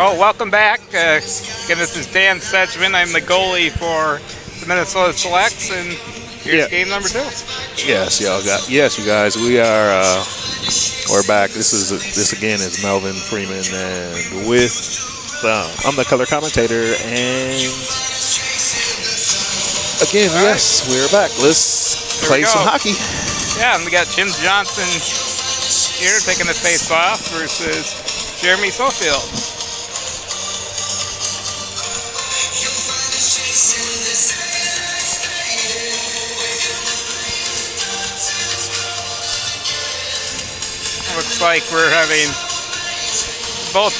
Oh, welcome back. Again, this is Dan Sedgman. I'm the goalie for the Minnesota Selects, and here's game number 2. Yes, y'all got. Yes, you guys. We are. We're back. This again is Melvin Freeman, and with I'm the color commentator, and again, yes, we're back. Let's play some hockey. Yeah, and we got Jim Johnson here taking the face-off versus Jeremy Sofield. Looks like we're having both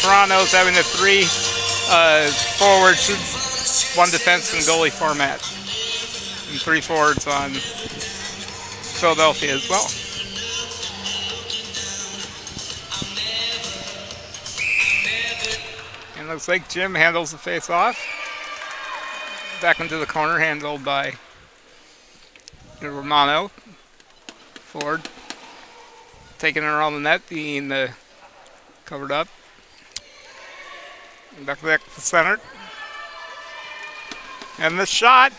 Toronto's having a 3 forwards, 1 defense and goalie format, and 3 forwards on Philadelphia as well. And looks like Jim handles the face-off. Back into the corner, handled by Romano. Ford taking it around the net, being covered up. Back to the center. And the shot.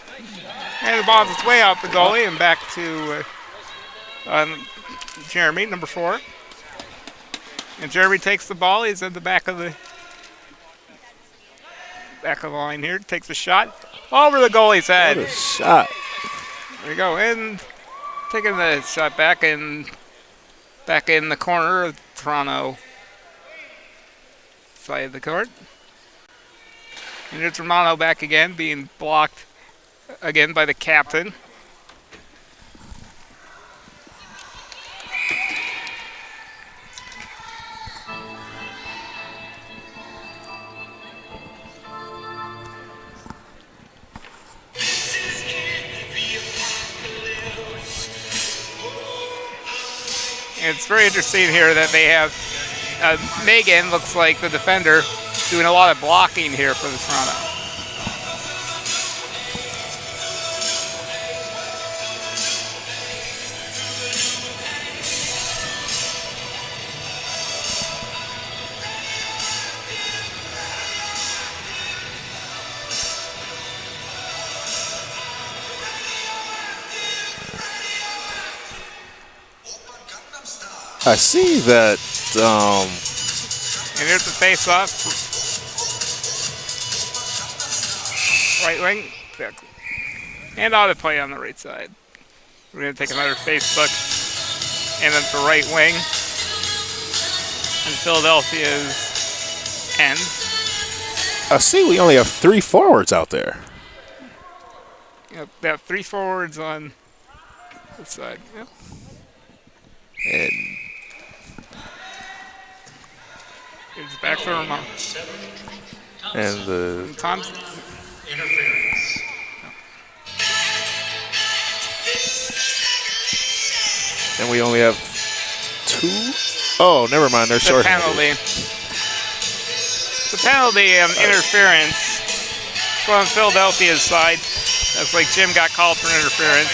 And the ball's its way out the goalie and back to Jeremy, number 4. And Jeremy takes the ball. He's at the back of the line here. Takes a shot over the goalie's head. What a shot. There you go. And taking the shot back in the corner of Toronto side of the court. And here's Romano back again, being blocked again by the captain. It's very interesting here that they have Megan, looks like the defender, doing a lot of blocking here for the Toronto. I see that. And here's the face-off. Right wing. And out of play on the right side. We're going to take another face-look. And then the right wing. And Philadelphia's end. I see we only have 3 forwards out there. Yep, they have 3 forwards on this side. Yep. And it's back to Romano. And the Thompson. Interference. And we only have 2. Oh, never mind. They're short. Penalty. The penalty interference from Philadelphia's side. That's like Jim got called for interference.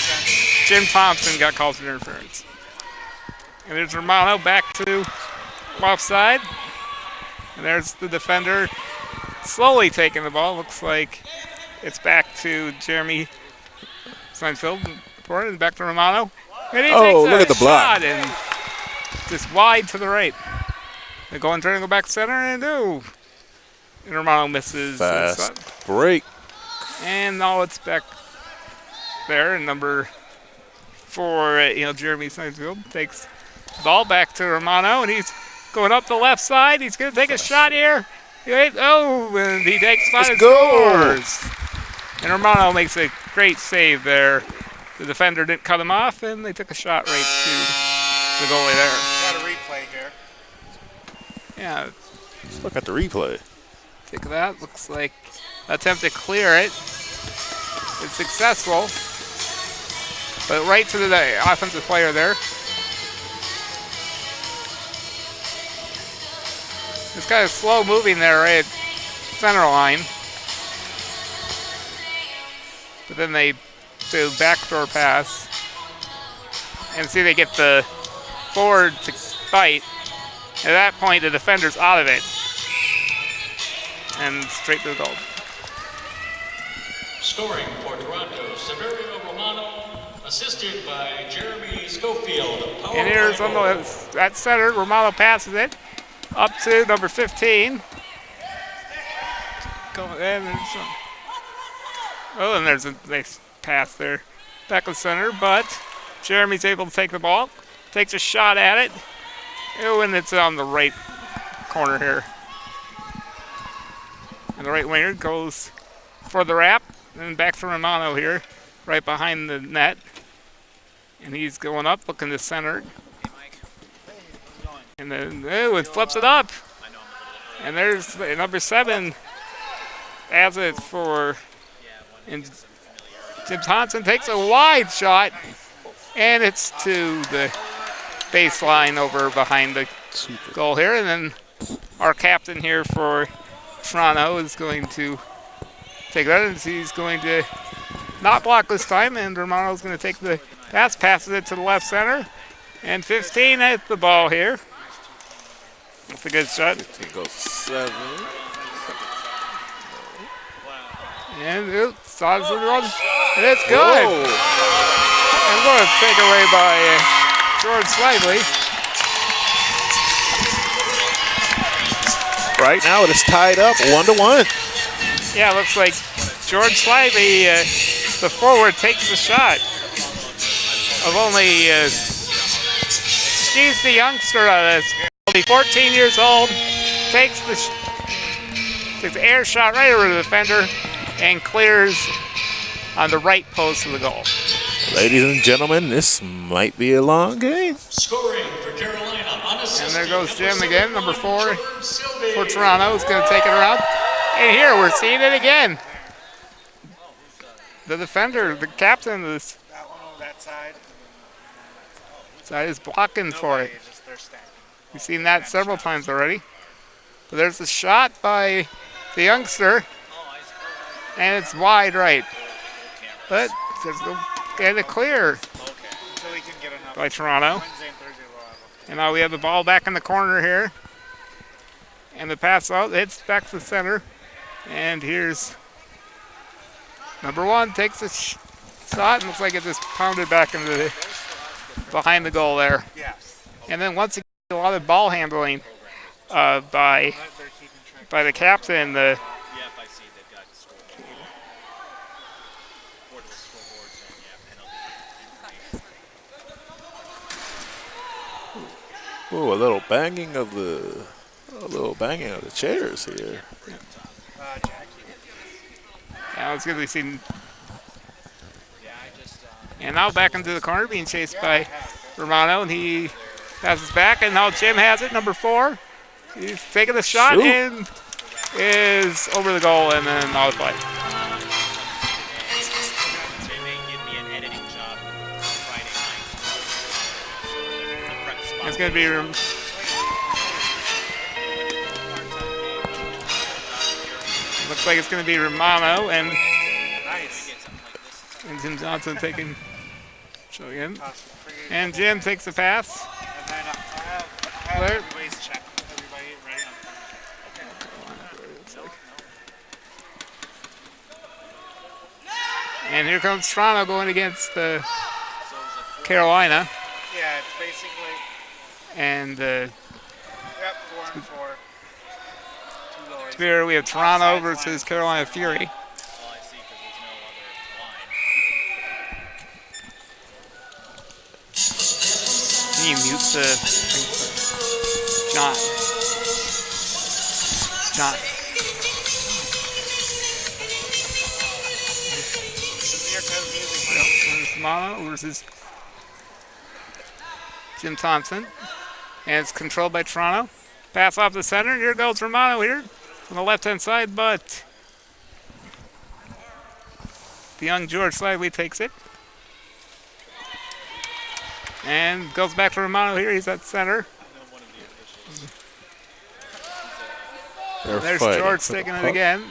Jim Thompson got called for interference. And there's Romano back to offside. And there's the defender slowly taking the ball. Looks like it's back to Jeremy Seinfeld. And back to Romano. And he takes look at the block. And just wide to the right. They go and turn and go back center and do. And Romano misses. Fast break. And now it's back there. And number 4, Jeremy Seinfeld takes the ball back to Romano. And he's going up the left side. He's going to take a shot here. And he takes 5 and scores. And Romano makes a great save there. The defender didn't cut him off, and they took a shot right to the goalie there. Got a replay here. Yeah. Let's look at the replay. Take that. Looks like attempt to clear it. It's successful. But right to the offensive player there. This guy is slow moving there right at center line. But then they do backdoor pass. And see they get the forward to fight. At that point, the defender's out of it. and straight to the goal. Scoring for Toronto, Severio Romano, assisted by Jeremy Schofield. And here's on at center. Romano passes it up to number 15. And there's a nice pass there. Back to center, but Jeremy's able to take the ball. Takes a shot at it. Oh, and it's on the right corner here. And the right winger goes for the wrap. And back to Romano here, right behind the net. And he's going up, looking to center. And then, it flips it up. And there's number 7 has it for, and Jim Thompson takes a wide shot, and it's to the baseline over behind the goal here. And then our captain here for Toronto is going to take that, and he's going to not block this time, and Romano's going to take the pass, passes it to the left center, and 15 at the ball here. That's a good shot. 15 goes 7. And it's on the run, and it's good. And what a takeaway by George Slively. Right now it is tied up 1-1. Yeah, it looks like George Slively, the forward, takes the shot of only, she's the youngster of this. Only 14 years old, takes the air shot right over the defender and clears on the right post of the goal. Ladies and gentlemen, this might be a long game. Scoring for Carolina, unassisted. And there goes Jim again, number 4 for Toronto. He's going to take it around. And here we're seeing it again. The defender, the captain of this That one on that side. side is blocking for it. We've seen that several times already. But there's a shot by the youngster, and it's wide right. But there's no and a clear Until he can get enough. by Toronto. Wednesday and Thursday we'll have him. And now we have the ball back in the corner here. And the pass out, it's back to the center. And here's number 1, takes a shot, and looks like it just pounded back into the behind the goal there. Yes. And then once again, a lot of ball handling by They're keeping track. the captain. Yep, I see they've got scoreboard. Portable scoreboards and penalty. Ooh, a little banging of the chairs here. Now it's good to see. And now back into the corner, being chased by Romano, and he passes back, and now Jim has it, number 4. He's taking a shot and is over the goal, and then out of play. They may give me an editing job on Friday night. It's going to be looks like it's going to be Romano and Nice. Jim Johnson taking. Show again. And Jim takes the pass. And then I have Where? everybody's check. Everybody ready on. And here comes Toronto going against Carolina. Yeah, it's basically, And yep, 4 and 4. Two goalies. here we have Toronto versus Carolina Fury. Well, I see, because there's no other line. Can you mute the John? Here comes music. There's Romano versus Jim Thompson. And it's controlled by Toronto. Pass off the center. Here goes Romano here from the left-hand side, but the young George Slively takes it. And goes back to Romano here. He's at center. There's fighting George for the taking it puck. again.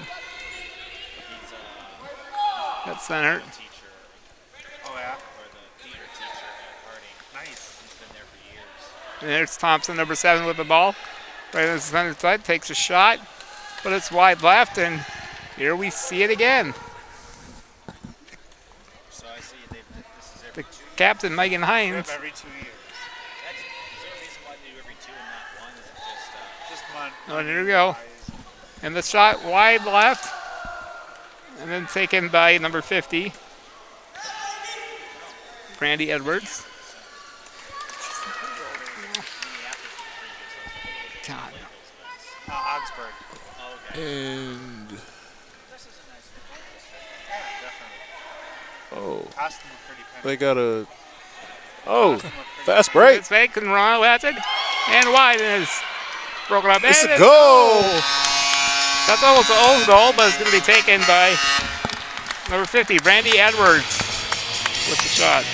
At center. Oh, yeah. Or the theater teacher at Harding. Nice. He's been there for years. And there's Thompson, number 7, with the ball. Right on the center side. Takes a shot. but it's wide left, and here we see it again. So I see this is The every 2 years. captain, Megan Hines. Every 2 years. Is there a reason why they do every 2 and not 1? Is it just Just month. Oh, there we go. And the shot wide left, and then taken by number 50, Brandy Edwards. God. Augsburg. And Yeah, definitely. oh, Austin was pretty they penny. got a Austin was pretty fast break. It's fake and Ronald has it, and wide, and it's broken up. It's And a goal. That's almost an own goal, but it's going to be taken by number 50, Brandy Edwards, with the shot.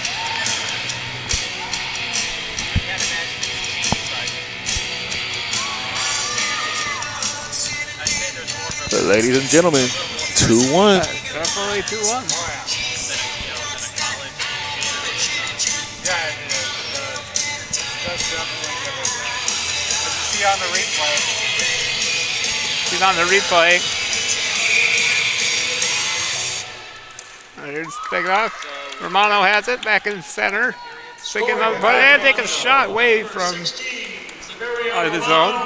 But ladies and gentlemen, 2-1. Definitely 2-1. Yeah, it does definitely give us that. As you see on the replay, She's on the replay. Here's taken off. Romano has it back in center. Thinking of, but and take a shot away from out of the zone.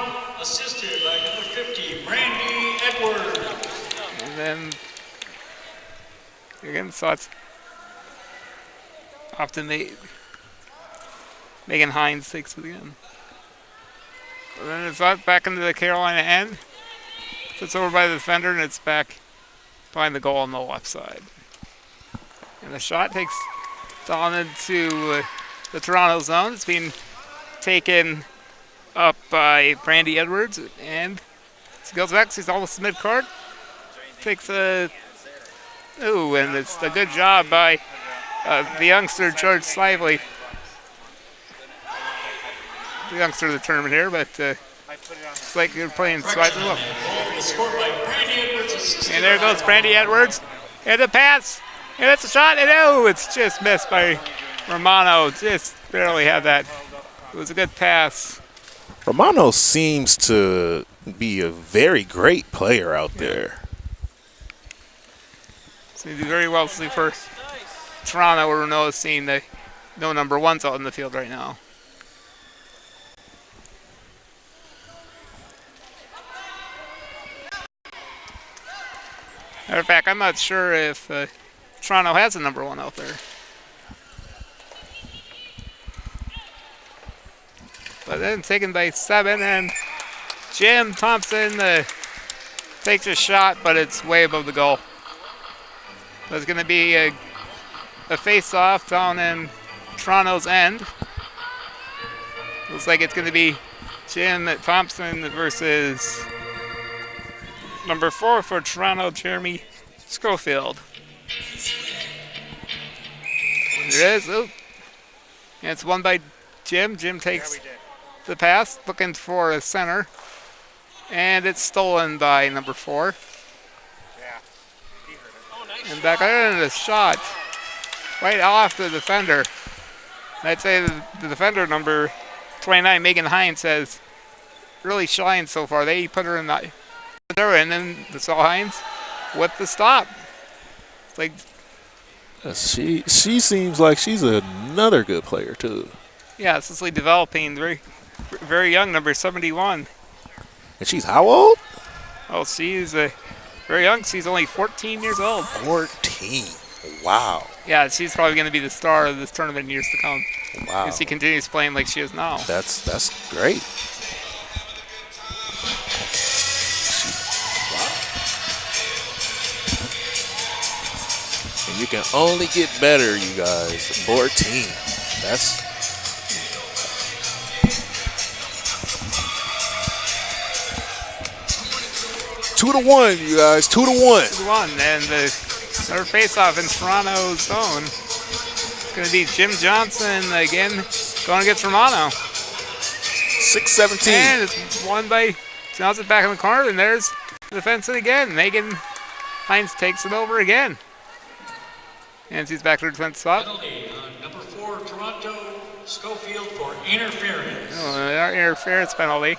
Assisted by number 50, Brandy Edwards. And then again, so it's off to Megan Hines takes it again. And then it's out back into the Carolina end. It's over by the defender, and it's back behind the goal on the left side. And the shot takes on into the Toronto zone. It's being taken up by Brandy Edwards, and she goes back. She's almost mid-court. Takes a... Ooh, and it's a good job by the youngster, George Slively. The youngster of the tournament here, but I put it on it's like you're playing Slively. Look. Scored by Brandy Edwards. Assisted And there goes Brandy Edwards. And the pass. And it's a shot. And oh, it's just missed by Romano. Just barely had that. It was a good pass. Romano seems to be a very great player out there. So you do very well to see for Toronto. We're noticing the no number ones out in the field right now. Matter of fact, I'm not sure if Toronto has a number one out there. But then taken by 7, and Jim Thompson takes a shot, but it's way above the goal. There's going to be a face-off down in Toronto's end. Looks like it's going to be Jim Thompson versus number 4 for Toronto, Jeremy Schofield. There it is. Ooh. And it's won by Jim. Jim takes the pass, looking for a center. And it's stolen by number 4. And back in the shot. Right off the defender. I'd say the defender, number 29, Megan Hines, has really shined so far. They put her in the... And then the Saul Hines with the stop. It's like... She seems like she's another good player, too. Yeah, it's just like developing. Very, very young, number 71. And she's how old? Oh, she's very young. She's only 14 years old. 14. Wow. Yeah, she's probably going to be the star of this tournament in years to come. Wow. If she continues playing like she is now. That's great. And you can only get better, you guys. 14. That's... Two to one, you guys. 2-1. 2-1, and another face-off in Toronto's zone. It's going to be Jim Johnson again going against Romano. 6-17. And it's won by Johnson back in the corner, and there's the defense again. Megan Hines takes it over again. And she's back to her defense spot. penalty on number 4, Toronto, Schofield for interference. Our interference penalty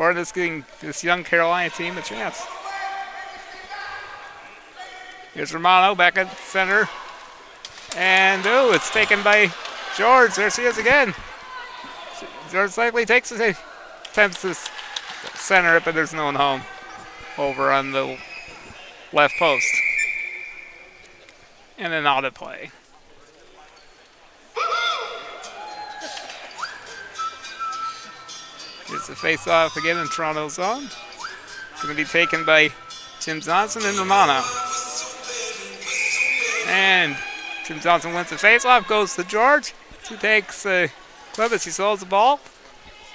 for this young Carolina team a chance. Here's Romano back at center. And, it's taken by George. There she is again. George likely attempts to center it, but there's no one home over on the left post. And then out of play. Here's the face-off again in Toronto's zone. It's going to be taken by Jim Johnson and Romano. And Jim Johnson wins the face-off, goes to George. He takes Clevis, he holds the ball.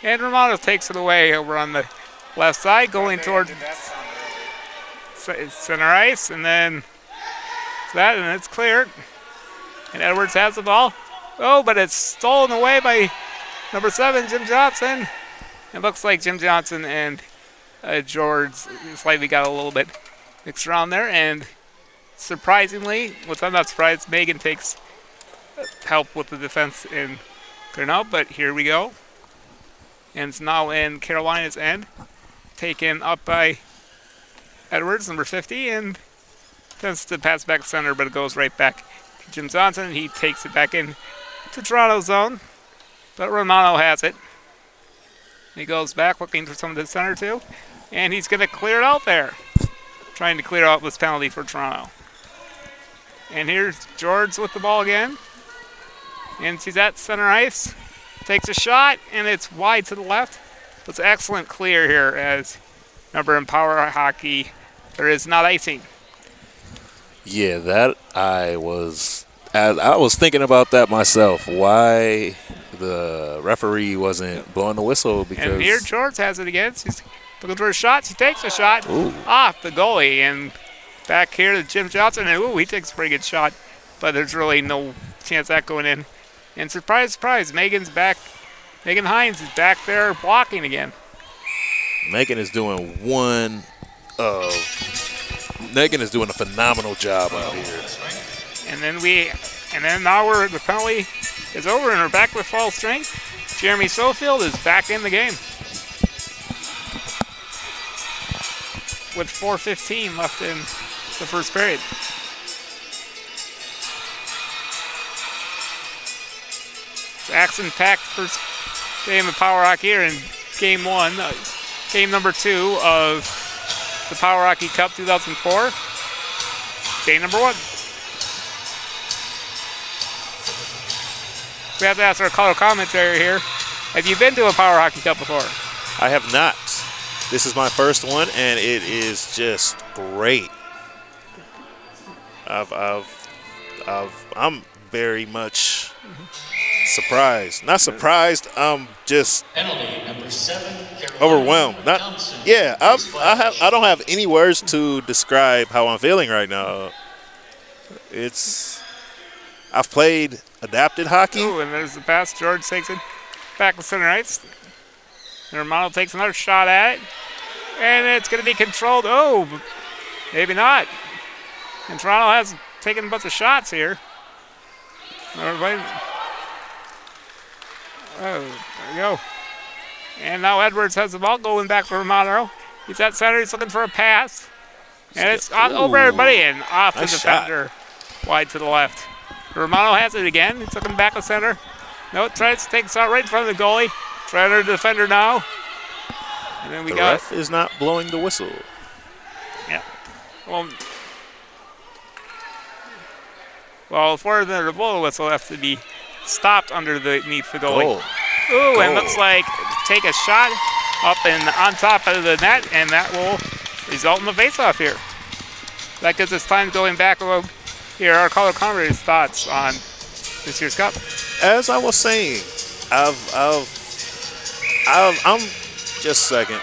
And Romano takes it away over on the left side, going towards center ice. And then it's cleared. And Edwards has the ball. Oh, but it's stolen away by number 7, Jim Johnson. It looks like Jim Johnson and George slightly got a little bit mixed around there. And surprisingly, which I'm not surprised, Megan takes help with the defense in Grinnell. But here we go. And it's now in Carolina's end. Taken up by Edwards, number 50, and attempts to pass back center, but it goes right back to Jim Johnson. He takes it back in to Toronto's zone, but Romano has it. He goes back looking for some of the center too, and he's going to clear it out there. Trying to clear out this penalty for Toronto. And here's George with the ball again. And she's at center ice. Takes a shot, and it's wide to the left. It's excellent clear here as remember in power hockey, there is not icing. Yeah, that I was thinking about that myself. Why the referee wasn't blowing the whistle? Because and here George has it again. She's looking for a shot. She takes a shot off the goalie, and back here to Jim Johnson. And he takes a pretty good shot, but there's really no chance of that going in. And surprise, surprise, Megan's back. Megan Hines is back there blocking again. Megan is doing a phenomenal job out here. And then now the penalty is over and we're back with full strength. Jeremy Sofield is back in the game with 4:15 left in the first period. It's action-packed first game of Power Hockey here in game number 2 of the Power Hockey Cup 2004. Game number 1. We have to ask our color commentary here. Have you been to a Power Hockey Cup before? I have not. This is my first one, and it is just great. I'm very much surprised. Not surprised. I'm just overwhelmed. I don't have any words to describe how I'm feeling right now. I've played adapted hockey. Oh, and there's the pass. George takes it back to center ice. And Romano takes another shot at it. And it's going to be controlled. Oh, maybe not. And Toronto has taken a bunch of shots here. Everybody. Oh, there we go. And now Edwards has the ball going back to Romano. He's at center. He's looking for a pass. And it's over everybody and off the defender. Wide to the left. Romano has it again. He's looking back to center. No, tries to take a shot right in front of the goalie. Trying to defender now. And then the ref is not blowing the whistle. Yeah. Well, for the blow whistle has to be stopped underneath the goalie. Ooh, and looks like take a shot up and on top of the net, and that will result in the face-off here. That gives us time going back a little. Here, our color commentator's thoughts on this year's cup. As I was saying, I'm just a second.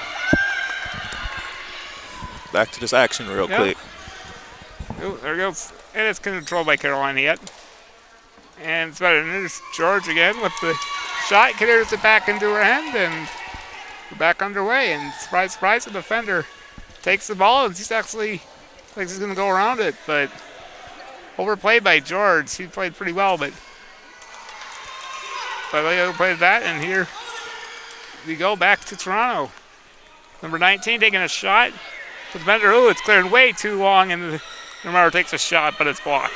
Back to this action real quick. Ooh, there goes. And it's controlled by Carolina yet. And it's better. And there's George again with the shot. Clears it back into her end, and we're back underway. And surprise, surprise, the defender takes the ball, and she's actually thinks he's going to go around it, but overplayed by George. He played pretty well, but they overplayed that, and here we go back to Toronto. Number 19 taking a shot. The defender, it's cleared way too long, and Romano takes a shot, but it's blocked.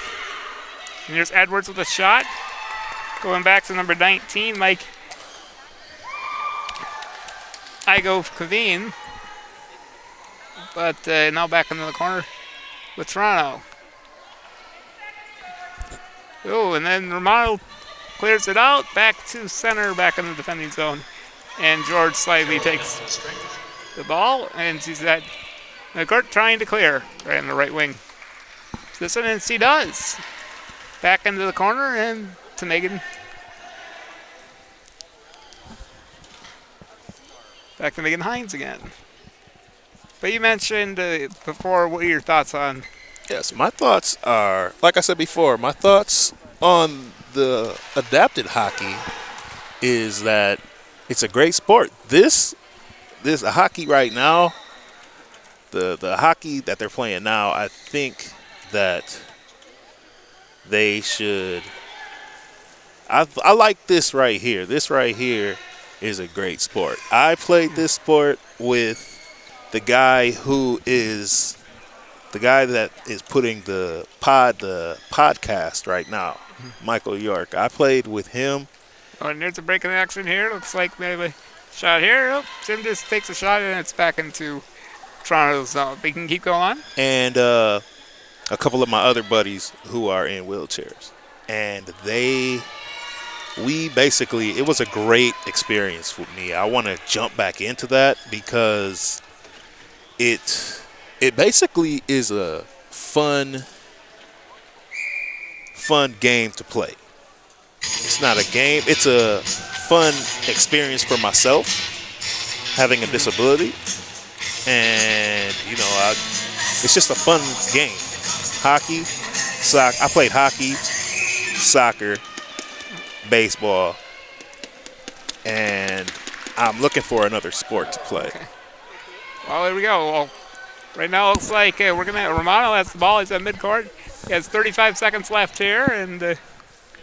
And here's Edwards with a shot. Going back to number 19, Mike Kaveen. But now back into the corner with Toronto. Oh, and then Romano clears it out. Back to center, back in the defending zone. And George slightly takes the ball, and he's at the court trying to clear right in the right wing. This one, and he does. Back into the corner, and to Megan. Back to Megan Hines again. But you mentioned before, what are your thoughts on? Yes, my thoughts are, like I said before, my thoughts on the adapted hockey is that it's a great sport. This hockey right now, the hockey that they're playing now, I think that they should. I like this right here. This right here is a great sport. I played this sport with the guy that is putting the podcast right now, Michael York. I played with him. Oh, and there's a break in the action here. Looks like maybe a shot here. Oh, Jim just takes a shot, and it's back into Toronto's zone. We can keep going on. And a couple of my other buddies who are in wheelchairs. And it was a great experience for me. I want to jump back into that because it basically is a fun game to play. It's not a game. It's a fun experience for myself, having a disability. And, it's just a fun game. Hockey, soccer. I played hockey, soccer, baseball, and I'm looking for another sport to play. Okay. Well, there we go. Well, right now it looks like we're going to have Romano has the ball. He's at midcourt. He has 35 seconds left here, and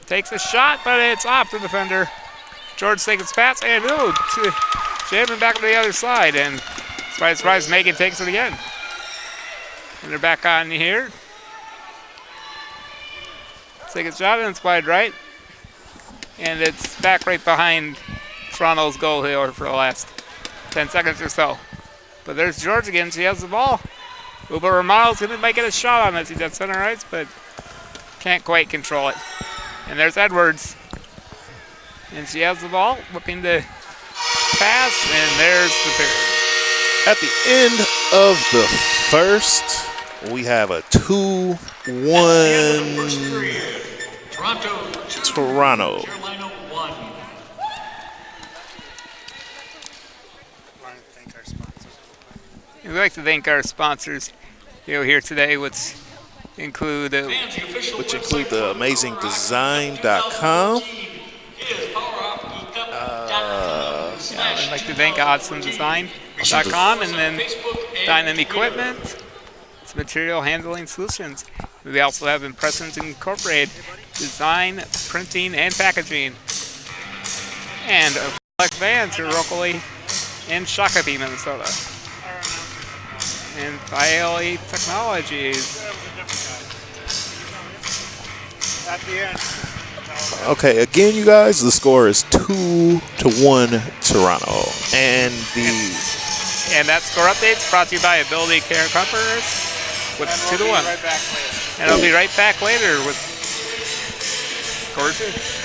takes a shot, but it's off the defender. George takes his pass, and jamming back to the other side, and surprise, Megan takes it again. And they're back on here. Take a shot, and it's wide right. And it's back right behind Toronto's goal here for the last 10 seconds or so. But there's George again. She has the ball. But Romano's might get a shot on this. He's at center ice, but can't quite control it. And there's Edwards. And she has the ball, whipping the pass, and there's the period. At the end of the first, we have a 2-1 Toronto. Carolina 1. We'd like to thank our sponsors here today, which include the AmazingDesign.com. I'd like to thank AwesomeDesign.com and then Dynam Equipment. It's Material Handling Solutions. We also have Impressions Incorporated, design, printing, and packaging. And Black Vans here locally in Shakopee, Minnesota. And Bialy Technologies. At the end. Okay, again, you guys, the score is 2-1 Toronto. And that score update's brought to you by Ability Care Companies with 2-1. And I'll be right back later with score 2.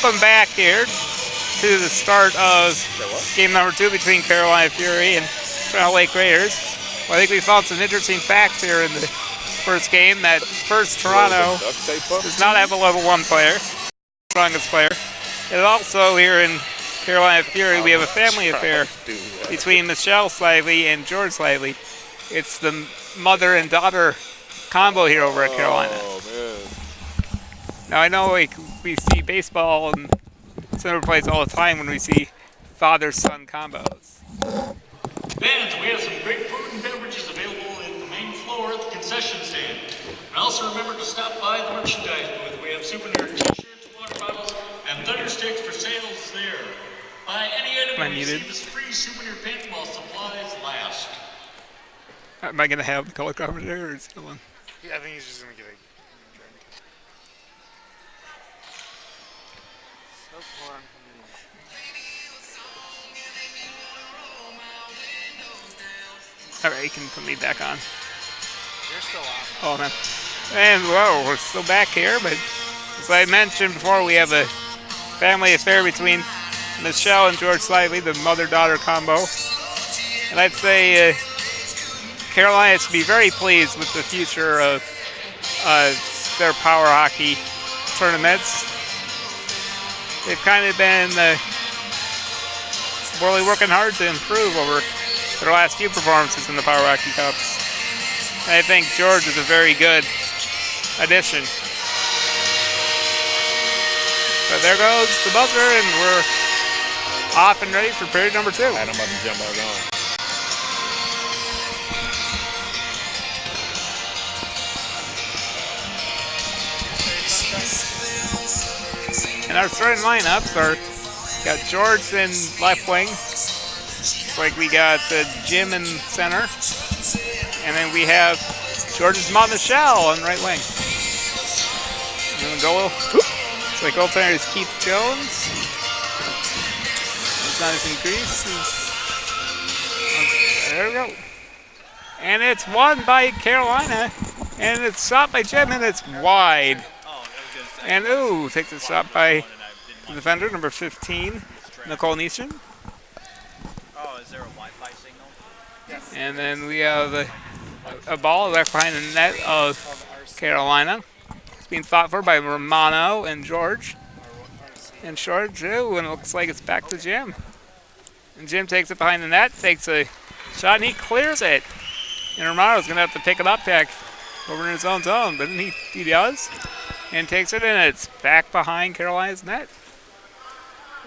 welcome back here to the start of game number 2 between Carolina Fury and Toronto Lake Raiders. Well, I think we found some interesting facts here in the first game. That first Toronto does not have a level 1 player, strongest player. And also here in Carolina Fury, we have a family affair between Michelle Slively and George Slively. It's the mother and daughter combo here over at Carolina. Oh, man. Now I know we see baseball and center plays all the time when we see father-son combos. Fans, we have some great food and beverages available in the main floor at the concession stand. And also remember to stop by the merchandise booth. We have souvenir t-shirts, water bottles, and thunder sticks for sales there. Buy any item and receive this free souvenir pin while supplies last. Am I going to have the color commentary or is it one? Yeah, I think he's just going to get a drink. So far, Alright, you can put me back on. you're still on. Oh, man. And, whoa, we're still back here, but as I mentioned before, we have a family affair between Michelle and George Slively, the mother-daughter combo. And I'd say Carolina should be very pleased with the future of their power hockey tournaments. They've kind of been really working hard to improve over their last few performances in the Power Hockey Cups. And I think George is a very good addition. But there goes the buzzer, and we're off and ready for period number 2. And I'm about to jump back on. And our starting lineups are got George in left wing. Looks like we got Jim in center. And then we have George's mom, Michelle, on right wing. And then the goal, looks like goaltender is Keith Jones. It's not as increased. There we go. And it's won by Carolina. And it's shot by Jim, and it's wide. And ooh, takes a shot by the defender, number 15, Nicole Neeson. Oh, is there a Wi-Fi signal? Yes. And then we have a ball left behind the net of Carolina. It's being fought for by Romano and George. And George, ooh, and it looks like it's back to Jim. And Jim takes it behind the net, takes a shot, and he clears it. And Romano's going to have to pick it up back over in his own zone, but he does. And takes it, and it's back behind Carolina's net.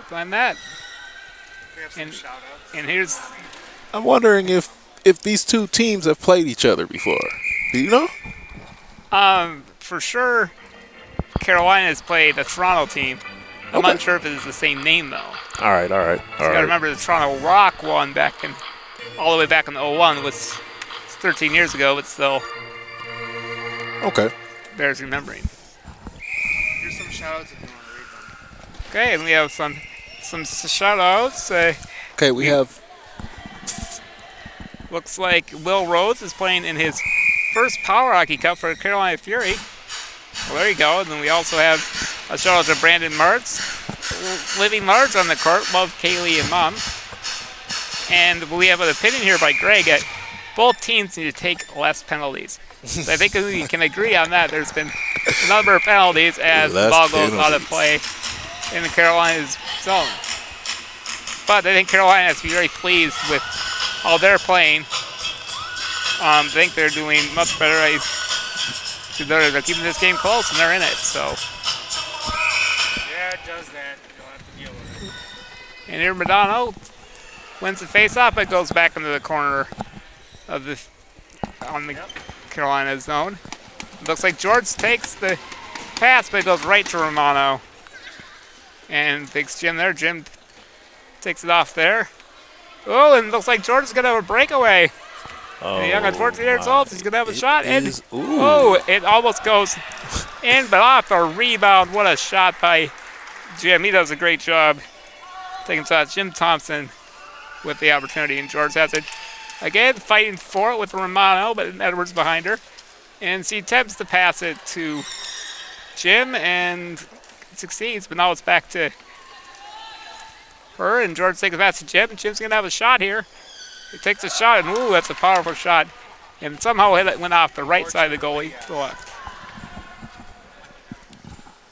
Behind that. We have some shout-outs. And here's... I'm wondering if these two teams have played each other before. Do you know? For sure, Carolina has played a Toronto team. I'm not sure if it's the same name, though. All right. You gotta remember the Toronto Rock won all the way back in 01. It's 13 years ago, but still Okay. bears remembering. Here's some shout-outs if you want to read them. Okay, and we have some shout-outs. Okay, we have... Looks like Will Rhodes is playing in his first Power Hockey Cup for Carolina Fury. Well, there you go. And then we also have a shout-out to Brandon Martz. Living large on the court. Love Kaylee and Mom. And we have an opinion here by Greg. Both teams need to take less penalties. So I think we can agree on that. There's been a number of penalties as the ball goes out of play in the Carolina's zone. But I think Carolina has to be very pleased with how they're playing. I think they're doing much better. They're keeping this game close, and they're in it. So. Yeah, it does that. You don't have to deal with it. And here Madonna wins the face-off. It goes back into the corner of on the Carolina zone. It looks like George takes the pass, but it goes right to Romano. And takes Jim there. Jim takes it off there. Oh, and it looks like George is going to have a breakaway. And young at 14 years old, he's going to have a shot. And it almost goes in, but off the rebound. What a shot by Jim. He does a great job taking shots. Jim Thompson with the opportunity, and George has it again, fighting for it with Romano, but Edwards behind her. And she attempts to pass it to Jim, and succeeds, but now it's back to her, and George takes a pass to Jim. Jim's going to have a shot here. He takes a shot, and ooh, that's a powerful shot. And somehow it went off the right side of the goalie to the left.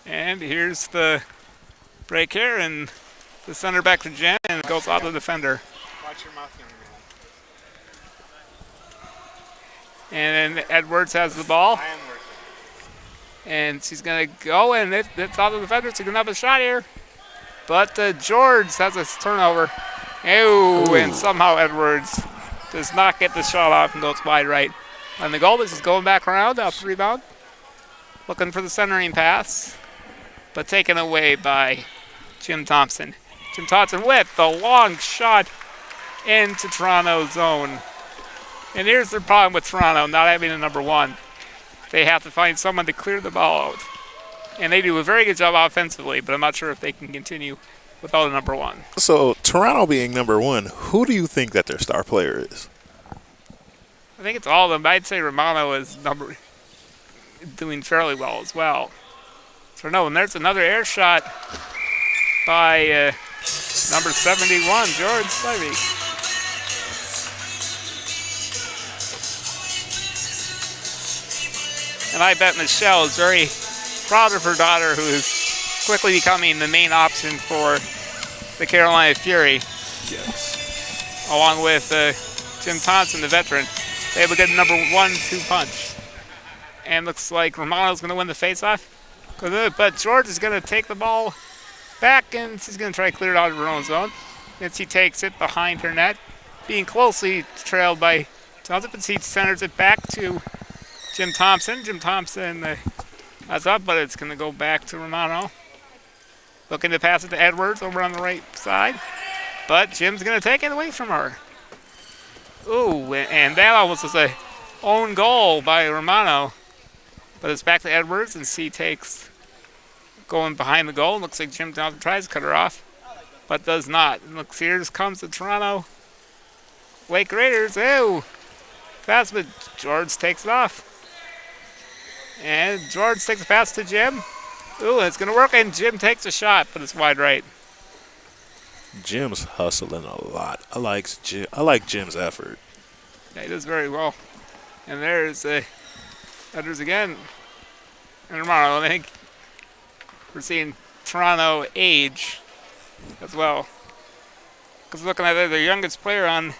And here's the break here, and the center back to Jim, and it goes off the defender. Watch your mouth, young man. And then Edwards has the ball. I am working. And she's going to go, and it's off the defender. She's going to have a shot here. But George has a turnover. Oh, and somehow Edwards does not get the shot off and goes wide right. And the goal is going back around off the rebound. Looking for the centering pass. But taken away by Jim Thompson. Jim Thompson with the long shot into Toronto's zone. And here's the problem with Toronto not having a number one. They have to find someone to clear the ball out. And they do a very good job offensively, but I'm not sure if they can continue without a number one. So, Toronto being number one, who do you think that their star player is? I think it's all of them. I'd say Romano is doing fairly well as well. So no, and there's another air shot by number 71, George Slivey. And I bet Michelle is very proud of her daughter, who is quickly becoming the main option for the Carolina Fury. Yes. Along with Jim Thompson, the veteran. They have a good number 1-2 punch. And looks like Romano's going to win the faceoff. But George is going to take the ball back, and she's going to try to clear it out of her own zone. And she takes it behind her net, being closely trailed by Thompson, but she centers it back to Jim Thompson. Jim Thompson that's up, but it's going to go back to Romano. Looking to pass it to Edwards over on the right side. But Jim's going to take it away from her. Ooh, and that almost was a own goal by Romano. But it's back to Edwards, and she takes going behind the goal. Looks like Jim Thompson tries to cut her off, but does not. And looks, here comes the Toronto Lake Raiders. Ew. Pass, but George takes it off. And George takes a pass to Jim. Ooh, it's going to work, and Jim takes a shot, but it's wide right. Jim's hustling a lot. I like Jim's effort. Yeah, he does very well. And there's Edwards again. And Romano, I think we're seeing Toronto age as well. Because looking at it, the youngest player on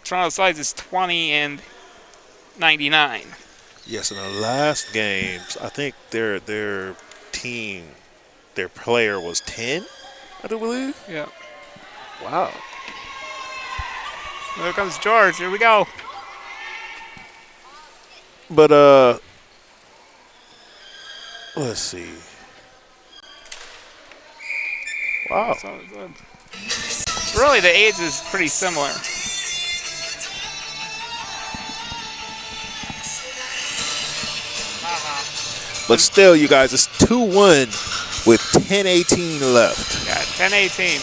Toronto's side is 20 and 99. Yes, in the last games, I think their team, their player was 10, I do believe. Yeah. Wow. There comes George. Here we go. But let's see. Wow. Really, the age is pretty similar. But still, you guys, it's 2-1 with 10:18 left. Yeah, 10-18.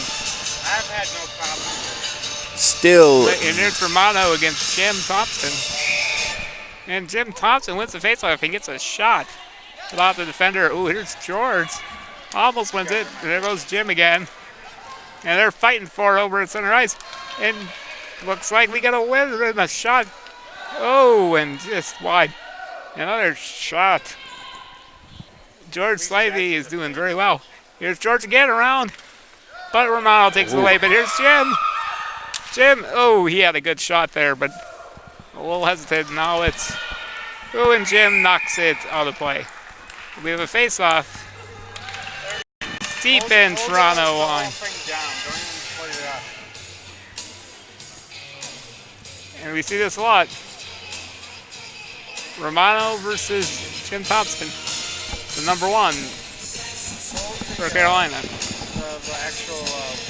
I've had no problem. Still. And here's Romano against Jim Thompson. And Jim Thompson wins the faceoff and gets a shot. Off the defender. Ooh, here's George. Almost wins it. There goes Jim again. And they're fighting for it over at center ice. And looks like we got a win and a shot. Oh, and just wide. Another shot. George Slivey is doing very well. Here's George again around. But Romano takes it away. But here's Jim. Jim. Oh, he had a good shot there, but a little hesitant. Now it's. Oh, and Jim knocks it out of play. We have a face-off. Deep in Toronto line. And we see this a lot. Romano versus Jim Thompson. The number one for Carolina. The actual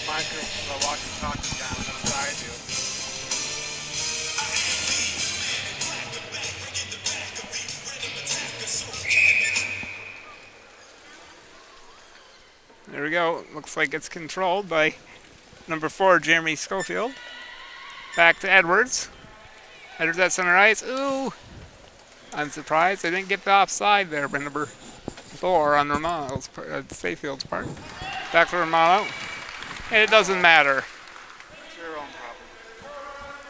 micro, the walkie-talkie down. That's what I do. There we go. Looks like it's controlled by number 4, Jeremy Schofield. Back to Edwards. Edwards at center ice. Ooh. I'm surprised they didn't get the offside there by number 4 on Romano's Stayfield's part. Back to Romano. And it doesn't matter. It's your own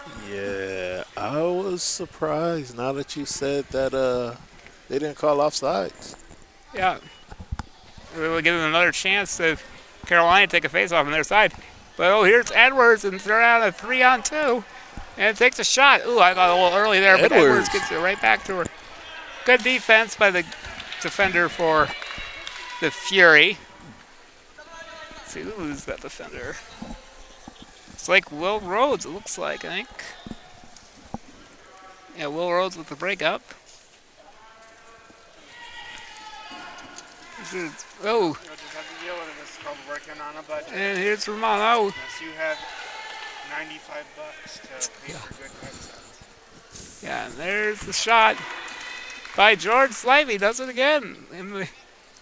problem. Yeah, I was surprised now that you said that they didn't call offsides. Yeah. We'll give them another chance to Carolina take a face-off on their side. But, oh, here's Edwards, and they're on a 3-on-2. And it takes a shot. Ooh, I thought a little early there, but Edwards gets it right back to her. Good defense by the defender for the Fury. Let's see, who's that defender? It's like Will Rhodes, it looks like, I think. Yeah, Will Rhodes with the breakup. Oh, You'll just have to deal with it. It's called working on a budget. and here's Romano. Unless you have $95 to pay for good headsets. Yeah, and there's the shot by George Slavey. Does it again in the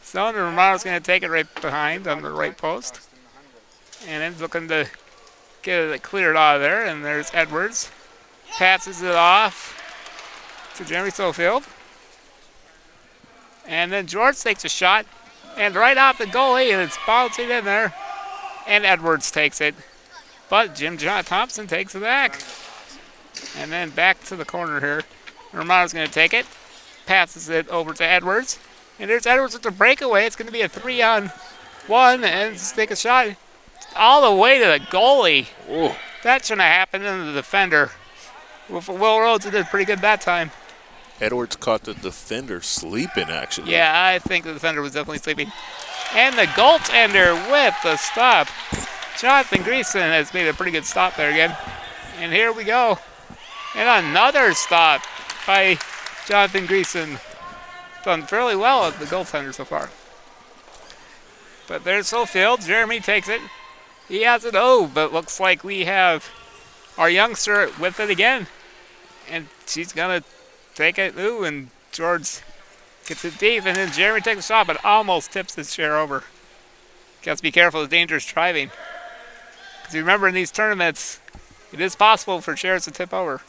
zone, and Romano's going to take it right behind on the right post. Cost in the hundreds. And then looking to get it cleared out of there. And there's Edwards. Passes it off to Jeremy Sofield. And then George takes a shot. And right off the goalie, and it's bouncing in there. And Edwards takes it. But Jim John Thompson takes it back. And then back to the corner here. Romano's going to take it. Passes it over to Edwards. And there's Edwards with the breakaway. It's going to be a 3-on-1. And just take a shot all the way to the goalie. Ooh. That shouldn't have happened to the defender. Well, for Will Rhodes, it did pretty good that time. Edwards caught the defender sleeping, actually. Yeah, I think the defender was definitely sleeping. And the goaltender with the stop. Jonathan Greason has made a pretty good stop there again. And here we go. And another stop by Jonathan Greason. Done fairly well at the goaltender so far. But there's Sofield. Jeremy takes it. He has it. Oh, but looks like we have our youngster with it again. And she's going to take it. Ooh, and George gets it deep. And then Jeremy takes a shot, but almost tips his chair over. Got to be careful of dangerous driving. Because you remember in these tournaments, it is possible for chairs to tip over.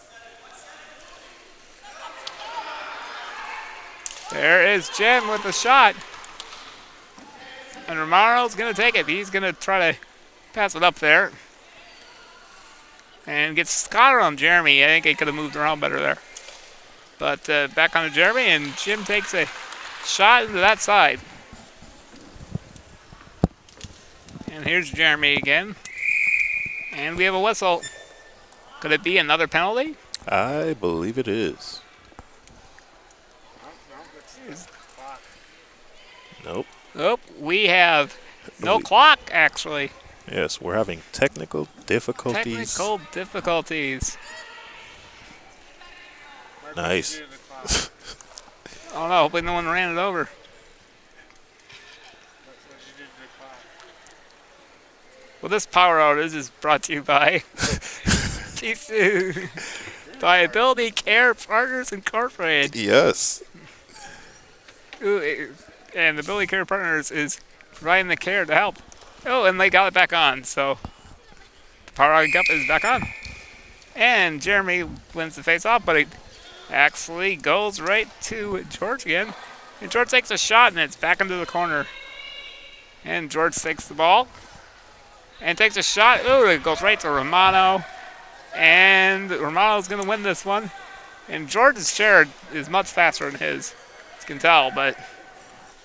There is Jim with the shot. And Romano's going to take it. He's going to try to pass it up there. And gets Scott on Jeremy. I think he could have moved around better there. But back on to Jeremy, and Jim takes a shot into that side. And here's Jeremy again. And we have a whistle. Could it be another penalty? I believe it is. It's the clock. Nope. Oh, we have no clock, actually. Yes, we're having technical difficulties. Technical difficulties. Mark, Nice. what did you do to the clock? Oh no, hopefully no one ran it over. What did you do to the clock? Well, this power outage is brought to you by by Ability Care Partners Incorporated. Yes. Ooh, and Ability Care Partners is providing the care to help. Oh, and they got it back on, so the power outage up is back on. And Jeremy wins the face-off, but it actually goes right to George again. And George takes a shot, and it's back into the corner. And George takes the ball and takes a shot. Ooh, it goes right to Romano. And Romano's going to win this one. And George's chair is much faster than his, as you can tell. But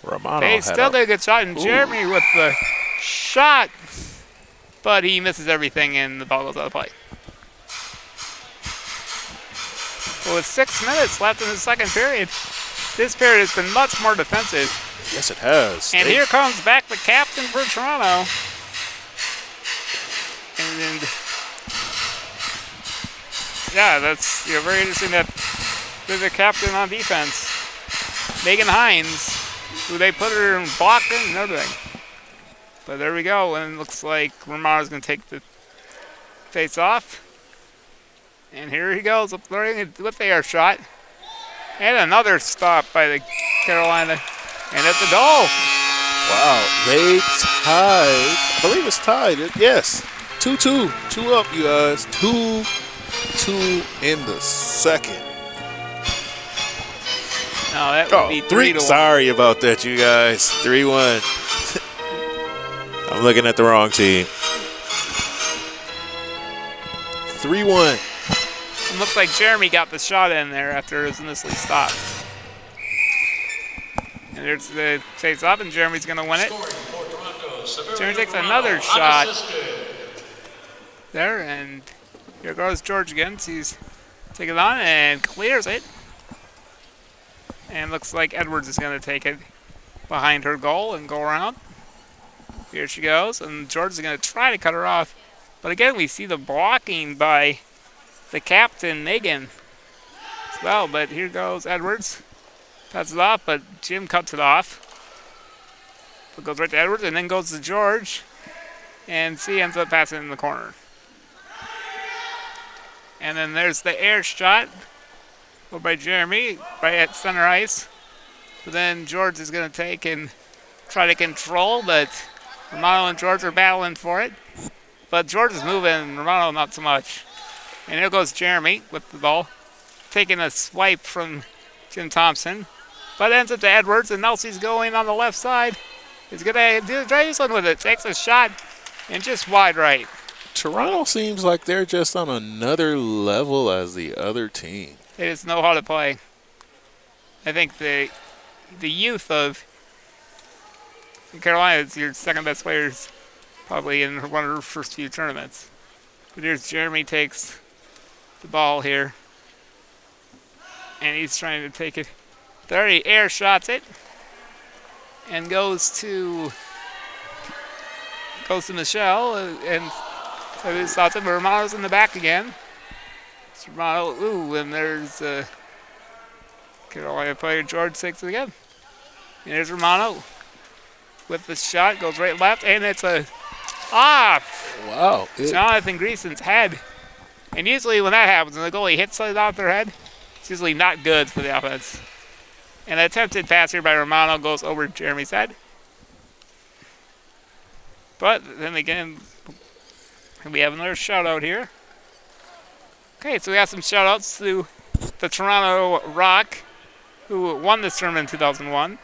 Romano they had still a- get a good shot. And Jeremy with the shot. But he misses everything, and the ball goes out of play. Well, with 6 minutes left in the second period, this period has been much more defensive. Yes, it has. And here comes back the captain for Toronto. And yeah, that's very interesting that there's a captain on defense, Megan Hines, who they put her in blocking and everything. But there we go, and it looks like Romano's going to take the face off. And here he goes with the air shot. And another stop by the Carolina. And it's a goal. Wow, they tied. I believe it's tied. Yes, 2-2. 2 up, you guys. 2-2 in the second. No, that would be 3-1. Sorry about that, you guys. 3-1. I'm looking at the wrong team. 3-1. It looks like Jeremy got the shot in there after it was initially stopped. And there's the face up, and Jeremy's going to win it. Jeremy takes another shot there, and here goes George again. So he's taking it on and clears it. And looks like Edwards is going to take it behind her goal and go around. Here she goes, and George is going to try to cut her off. But again, we see the blocking by the captain, Megan, as well. But here goes Edwards. Cuts it off, but Jim cuts it off. It goes right to Edwards, and then goes to George. And C ends up passing in the corner. And then there's the air shot by Jeremy, right at center ice. But then George is going to take and try to control, but Romano and George are battling for it. But George is moving, Romano not so much. And here goes Jeremy with the ball, taking a swipe from Jim Thompson. But ends up to Edwards, and Nelsie's going on the left side. He's going to try this one with it. Takes a shot, and just wide right. Toronto seems like they're just on another level as the other team. They just know how to play. I think the youth of Carolina is your second best players probably in one of her first few tournaments. But here's Jeremy takes the ball here. And he's trying to take it. There he air shots it. And goes to Michelle. And so he stops it. But Romano's in the back again. It's Romano. Ooh, and there's Carolina player George takes it again. And there's Romano with the shot. Goes right left. And it's a off. Wow. Jonathan Greason's head. And usually when that happens, when the goalie hits it off their head, it's usually not good for the offense. And the attempted pass here by Romano goes over Jeremy's head. But then again, we have another shout-out here. Okay, so we have some shout-outs to the Toronto Rock, who won this tournament in 2001.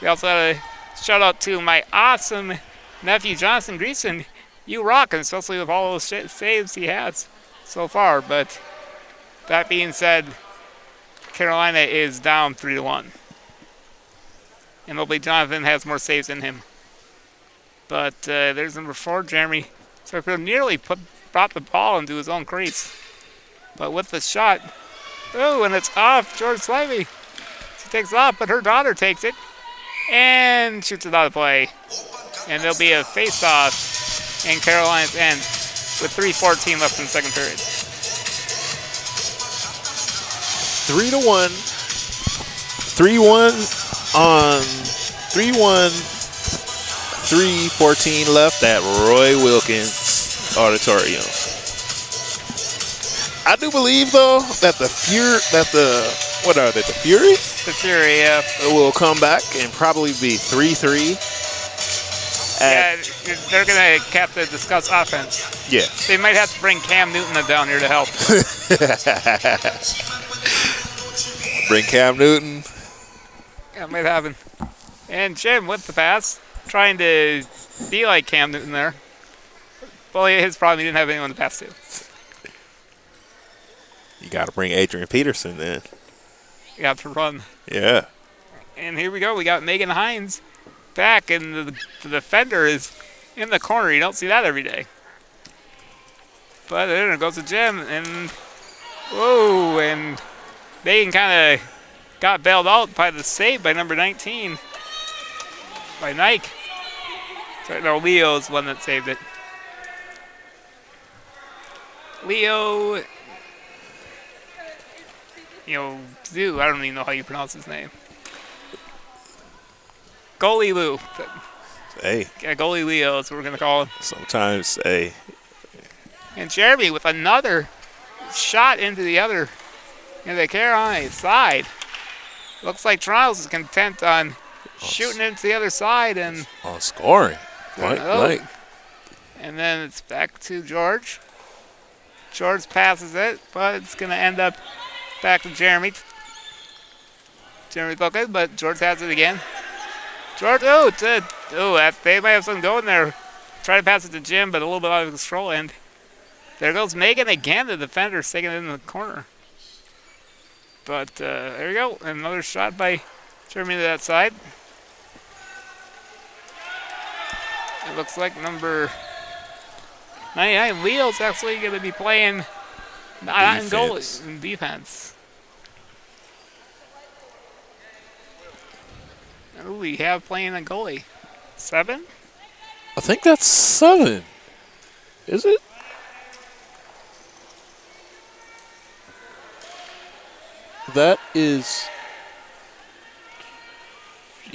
We also had a shout-out to my awesome nephew, Jonathan Greason. You rock, and especially with all those saves he has so far. But that being said, Carolina is down 3-1. And hopefully Jonathan has more saves than him. But there's number 4, Jeremy. So he nearly brought the ball into his own crease. But with the shot, oh, and it's off George Slavy. She takes it off, but her daughter takes it and shoots it out of play. And there'll be a face-off in Carolina's end with 3:14 left in the second period. 3-1. 3-1 on 3-1. 3:14 left at Roy Wilkins Auditorium. I do believe though that the Fury, the Fury? The Fury, yeah. Will come back and probably be 3-3. Yeah, they're going to have to discuss offense. Yeah. They might have to bring Cam Newton down here to help. Bring Cam Newton. Yeah, it might happen. And Jim with the pass, trying to be like Cam Newton there. Well, his problem, he didn't have anyone to pass to. You got to bring Adrian Peterson then. You have to run. Yeah. And here we go. We got Megan Hines back, and the defender is in the corner. You don't see that every day. But then it goes to Jim, and whoa, and Megan kind of got bailed out by the save by number 19, by Nike. Sorry, no, Leo's one that saved it. Leo, Zoo, I don't even know how you pronounce his name. Goalie Lou. Hey. Yeah, Goalie Leo is what we're going to call him. Sometimes, hey. And Jeremy with another shot into the Carolina side. Looks like Toronto's is content on shooting into the other side and on scoring. Right. And then it's back to George. George passes it, but it's going to end up back to Jeremy. Jeremy Wilkins, but George has it again. George, they might have something going there. Try to pass it to Jim, but a little bit out of control, and there goes Megan again. The defender's taking it in the corner. But there you go. Another shot by Jeremy to that side. It looks like number 99, Leo's actually going to be playing not in goal, in defense. Who do we have playing a goalie? 7? I think that's 7. Is it? That is.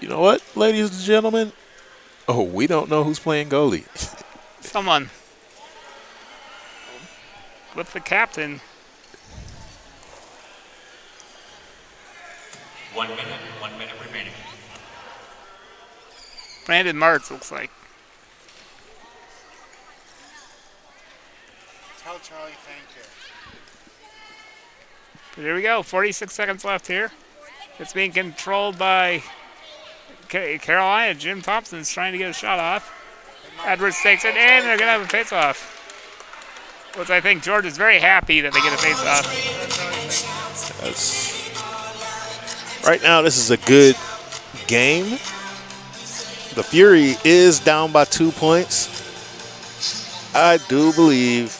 You know what, ladies and gentlemen? Oh, we don't know who's playing goalie. Someone with the captain. 1 minute remaining. Brandon Martz looks like. Tell Charlie thank you. But here we go. 46 seconds left here. It's being controlled by Carolina. Jim Thompson's trying to get a shot off. Edwards takes it, and they're going to have a face-off. Which I think George is very happy that they get a face-off. Right now, this is a good game. The Fury is down by 2 points. I do believe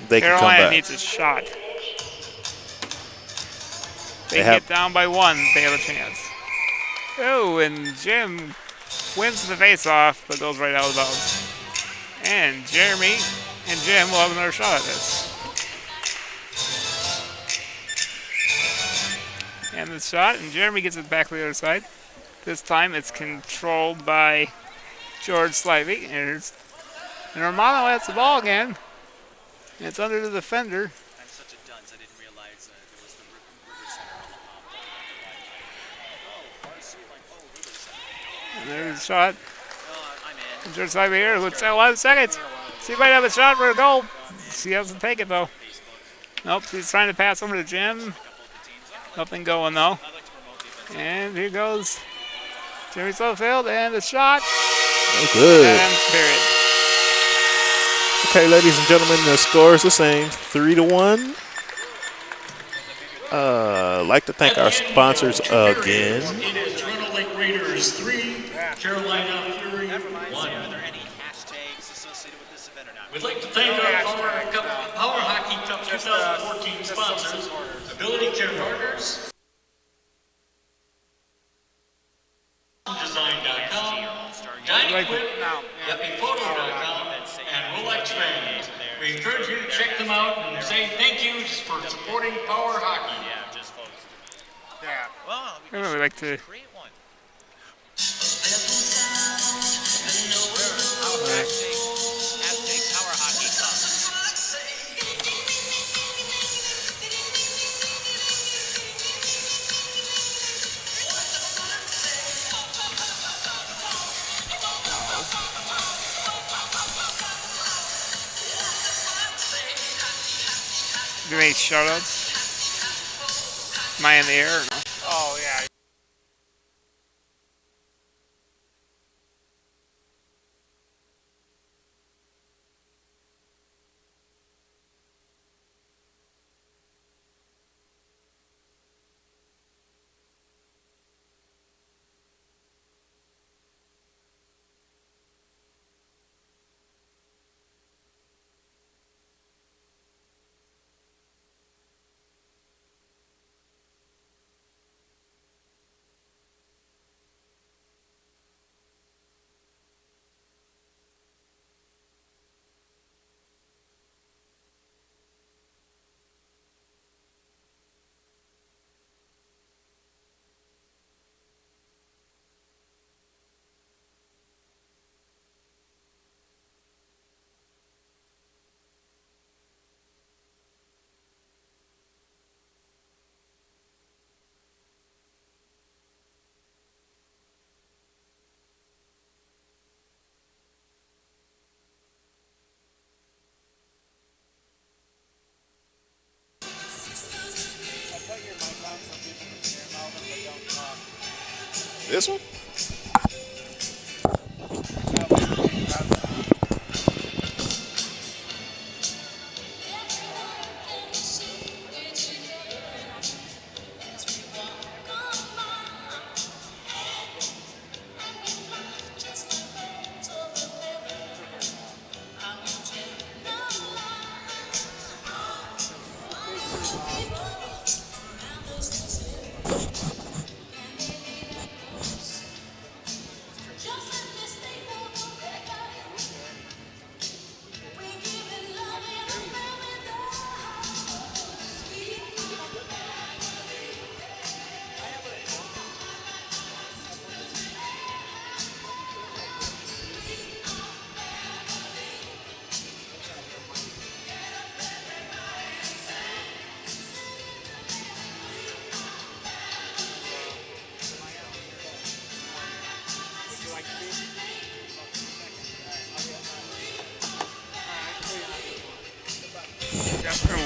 they can come Carolina back. needs a shot. They get down by 1, they have a chance. Oh, and Jim wins the face-off, but goes right out of bounds. And Jeremy and Jim will have another shot at this. And the shot, and Jeremy gets it back to the other side. This time it's controlled by George slightly. And Romano has the ball again. And it's under the defender. I'm such a dunce. I didn't realize there was the river center on the And there's a shot. I'm in. And George slightly here with 11 seconds. So he might have a shot for a goal. He doesn't take it though. Nope, he's trying to pass over to Jim. Nothing going though. And here goes Jeremy Sofield, and the shot. Oh, good. And period. Okay, ladies and gentlemen, the score is the same, 3-1. I'd like to thank our sponsors again. It is Toronto Lake Raiders 3, Carolina Fury 1. Are there any hashtags associated with this event or not? We'd like to thank our Power Hockey Cup 2014 sponsors, Ability Care Partners, Design.com, DynaQuip, YuppiePhoto.com, and Rolex Fans. We encourage you to check them out and say thank you for supporting Power Hockey. Yeah, just folks. Yeah. Well, we I really like to. create one. Hashtag Power Hockey Cup. Do any shoutouts? Am I in the air or no? Oh, yeah. This one?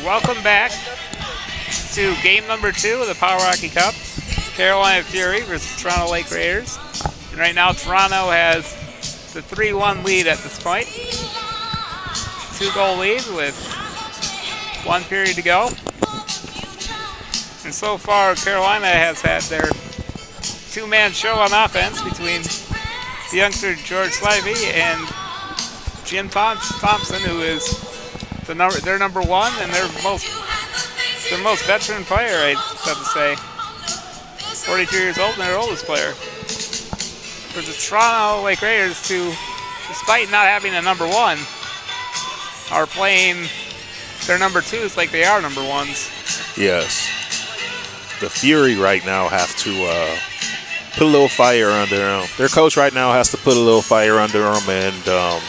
Welcome back to game number 2 of the Power Hockey Cup. Carolina Fury versus Toronto Lake Raiders. And right now Toronto has the 3-1 lead at this point. 2-goal lead with 1 period to go. And so far Carolina has had their 2-man show on offense between the youngster George Slivey and Jim Thompson, who is their number 1 and their most veteran player, I'd have to say. 42 years old and their oldest player. For the Toronto Lake Raiders, who, despite not having a number 1, are playing their number 2s like they are number 1s. Yes. The Fury right now have to put a little fire under them. Their coach right now has to put a little fire under them, and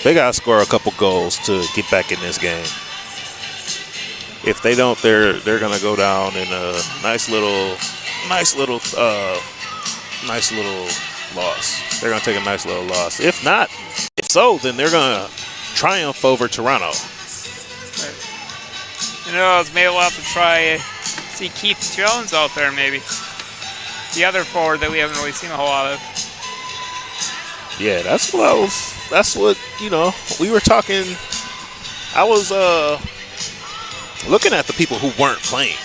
they got to score a couple goals to get back in this game. If they don't, they're going to go down in a nice little loss. They're going to take a nice little loss. If so, then they're going to triumph over Toronto. You know, I was maybe we'll have to try see Keith Jones out there, maybe. The other forward that we haven't really seen a whole lot of. Yeah, that's what, you know, we were talking. I was looking at the people who weren't playing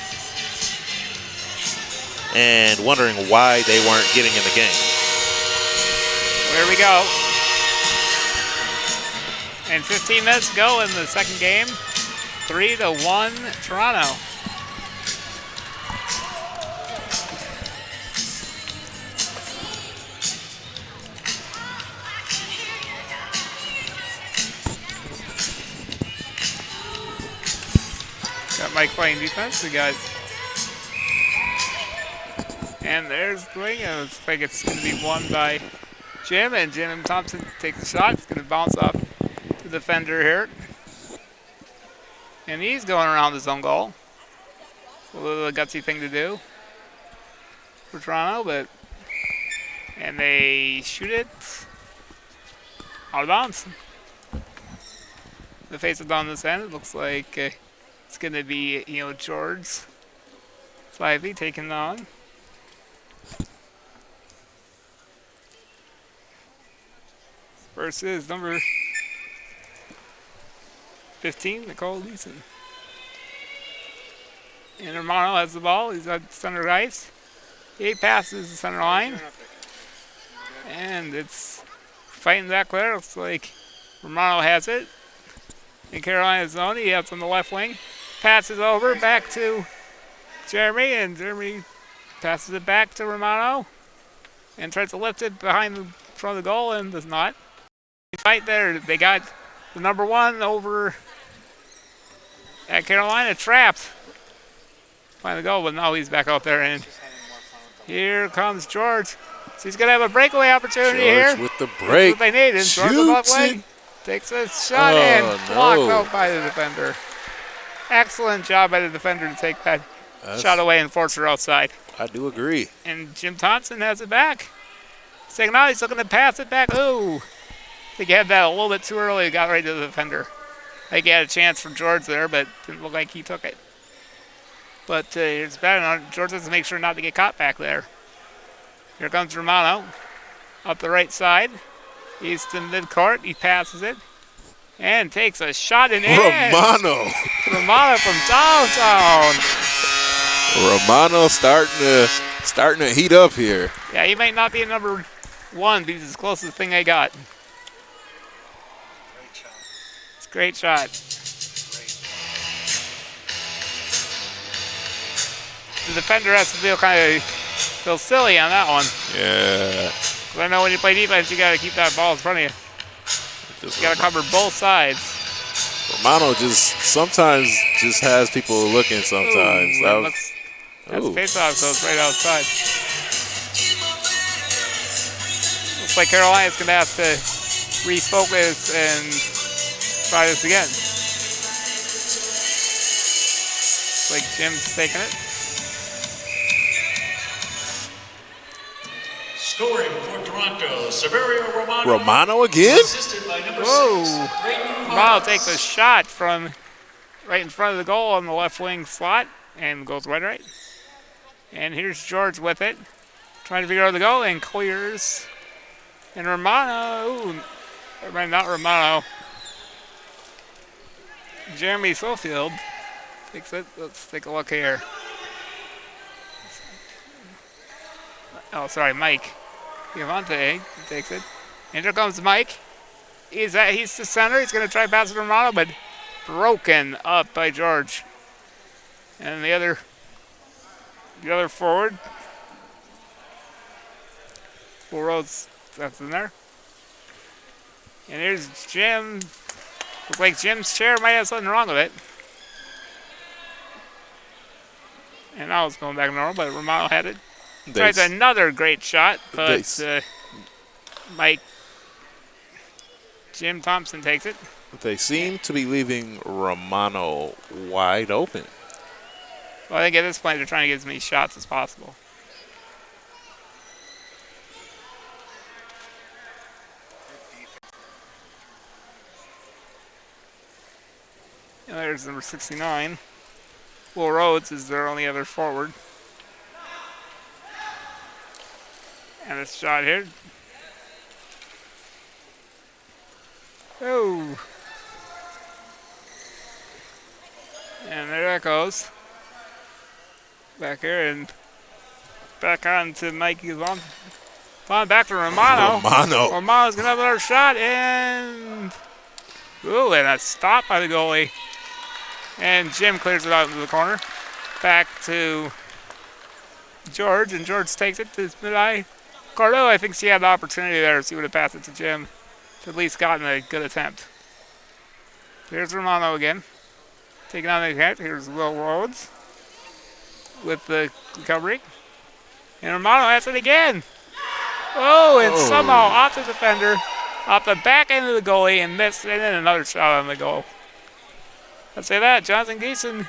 and wondering why they weren't getting in the game. There we go. And 15 minutes to go in the second game. 3-1 Toronto. Got Mike playing defense. We got, and there's the wing. It looks like it's going to be won by Jim, and Jim Thompson takes the shot. It's going to bounce off the defender here, and he's going around his own goal. A little gutsy thing to do for Toronto, and they shoot it out of bounds. The face is down this end. It looks like it's going to be, George Slivey taking on. Versus number 15, Nicole Leeson. And Romano has the ball. He's at center ice. He passes the center line. And it's fighting back there. Looks like Romano has it. In Carolina's zone, he has on the left wing. Passes over back to Jeremy, and Jeremy passes it back to Romano and tries to lift it behind the front of the goal and does not. Fight there. They got the number 1 over at Carolina trapped behind the goal, but now he's back out there, and here comes George. So he's going to have a breakaway opportunity here. George with the break. That's what they need. And George the left leg takes a shot and blocked out by the defender. Excellent job by the defender to take that shot away and force her outside. I do agree. And Jim Thompson has it back. Second out, he's looking to pass it back. Ooh. I think he had that a little bit too early. Got right to the defender. I think he had a chance for George there, but didn't look like he took it. But it's bad enough. George has to make sure not to get caught back there. Here comes Romano up the right side. He's to midcourt. He passes it and takes a shot in Romano. Romano from downtown. Romano starting to heat up here. Yeah, he might not be a number one, but he's the closest thing I got. Great shot. It's a great shot. The defender has to feel silly on that one. Yeah. 'Cause I know when you play defense, you got to keep that ball in front of you. You got to cover both sides. Romano sometimes has people looking sometimes. Ooh, that's face-off, so it's right outside. Looks like Carolina's going to have to refocus and try this again. Looks like Jim's taking it. Scoring for Toronto, Severio Romano. Romano again? Assisted by number 6, Brayden Romano takes a shot from right in front of the goal on the left wing slot and goes right. And here's George with it, trying to figure out the goal and clears. And Romano, not Romano, Jeremy Schofield takes it. Let's take a look here. Oh, sorry, Mike. Giavante takes it. And here comes Mike. He's the center. He's going to try to pass it to Romano, but broken up by George. And the other forward. Full roads, that's in there. And here's Jim. Looks like Jim's chair might have something wrong with it. And now it's going back to normal, but Romano had it. Tries another great shot, but Jim Thompson takes it. They seem to be leaving Romano wide open. Well, I think at this point they're trying to get as many shots as possible. And there's number 69. Will Rhodes is their only other forward. And this shot here. Oh. And there that goes. Back here and back on to Mikey Long. Back to Romano. Romano's going to have another shot and... Ooh, and a stop by the goalie. And Jim clears it out into the corner. Back to George, and George takes it to his mid-eye. Cardo, I think she had the opportunity there, so he would have passed it to Jim. To at least gotten a good attempt. Here's Romano again. Taking on the attack. Here's Will Rhodes with the recovery. And Romano has it again. Oh, and somehow off the defender, off the back end of the goalie, and missed, and then another shot on the goal. I'd say that Jonathan Gleason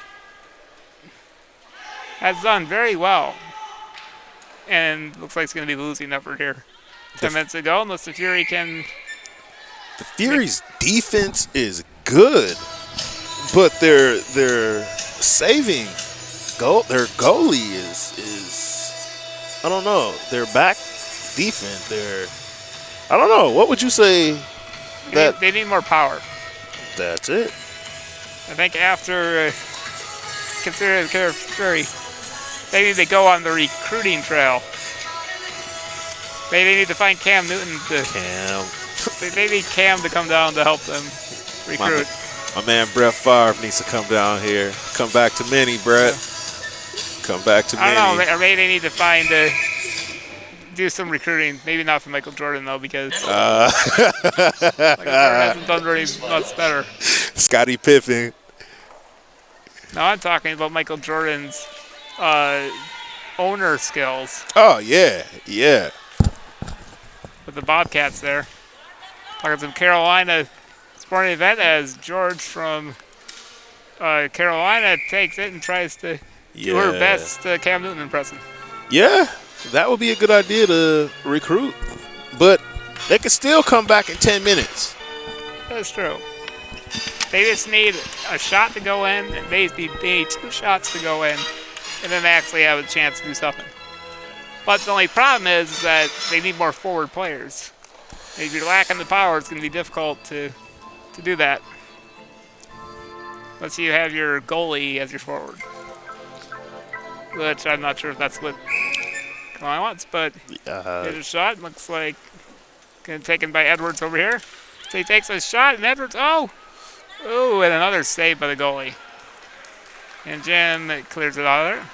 has done very well. And looks like he's going to be losing effort here. 10 minutes to go, unless the Fury can... The Fury's defense is good, but their saving their goalie is I don't know. Their back defense, I don't know. What would you say that they need more power? That's it. I think after considering the Fury, they need to go on the recruiting trail. They need to find Cam Newton They need Cam to come down to help them recruit. My man Brett Favre needs to come down here. Come back to Minnie, Brett. Come back to Minnie. I don't know. Or maybe they need to do some recruiting. Maybe not for Michael Jordan, though, because Michael Jordan hasn't done very much better. Scottie Pippen. No, I'm talking about Michael Jordan's owner skills. Oh, yeah. Yeah. With the Bobcats there. Talking some Carolina sporting event as George from Carolina takes it and tries to do her best Cam Newton impression. Yeah, that would be a good idea to recruit. But they could still come back in 10 minutes. That's true. They just need a shot to go in, and they need 2 shots to go in, and then they actually have a chance to do something. But the only problem is that they need more forward players. If you're lacking the power, it's going to be difficult to do that. Unless you have your goalie as your forward. Which I'm not sure if that's what Kalani wants, but here's a shot. Looks like getting taken by Edwards over here. So he takes a shot, and Edwards, and another save by the goalie. And Jim clears it out of there.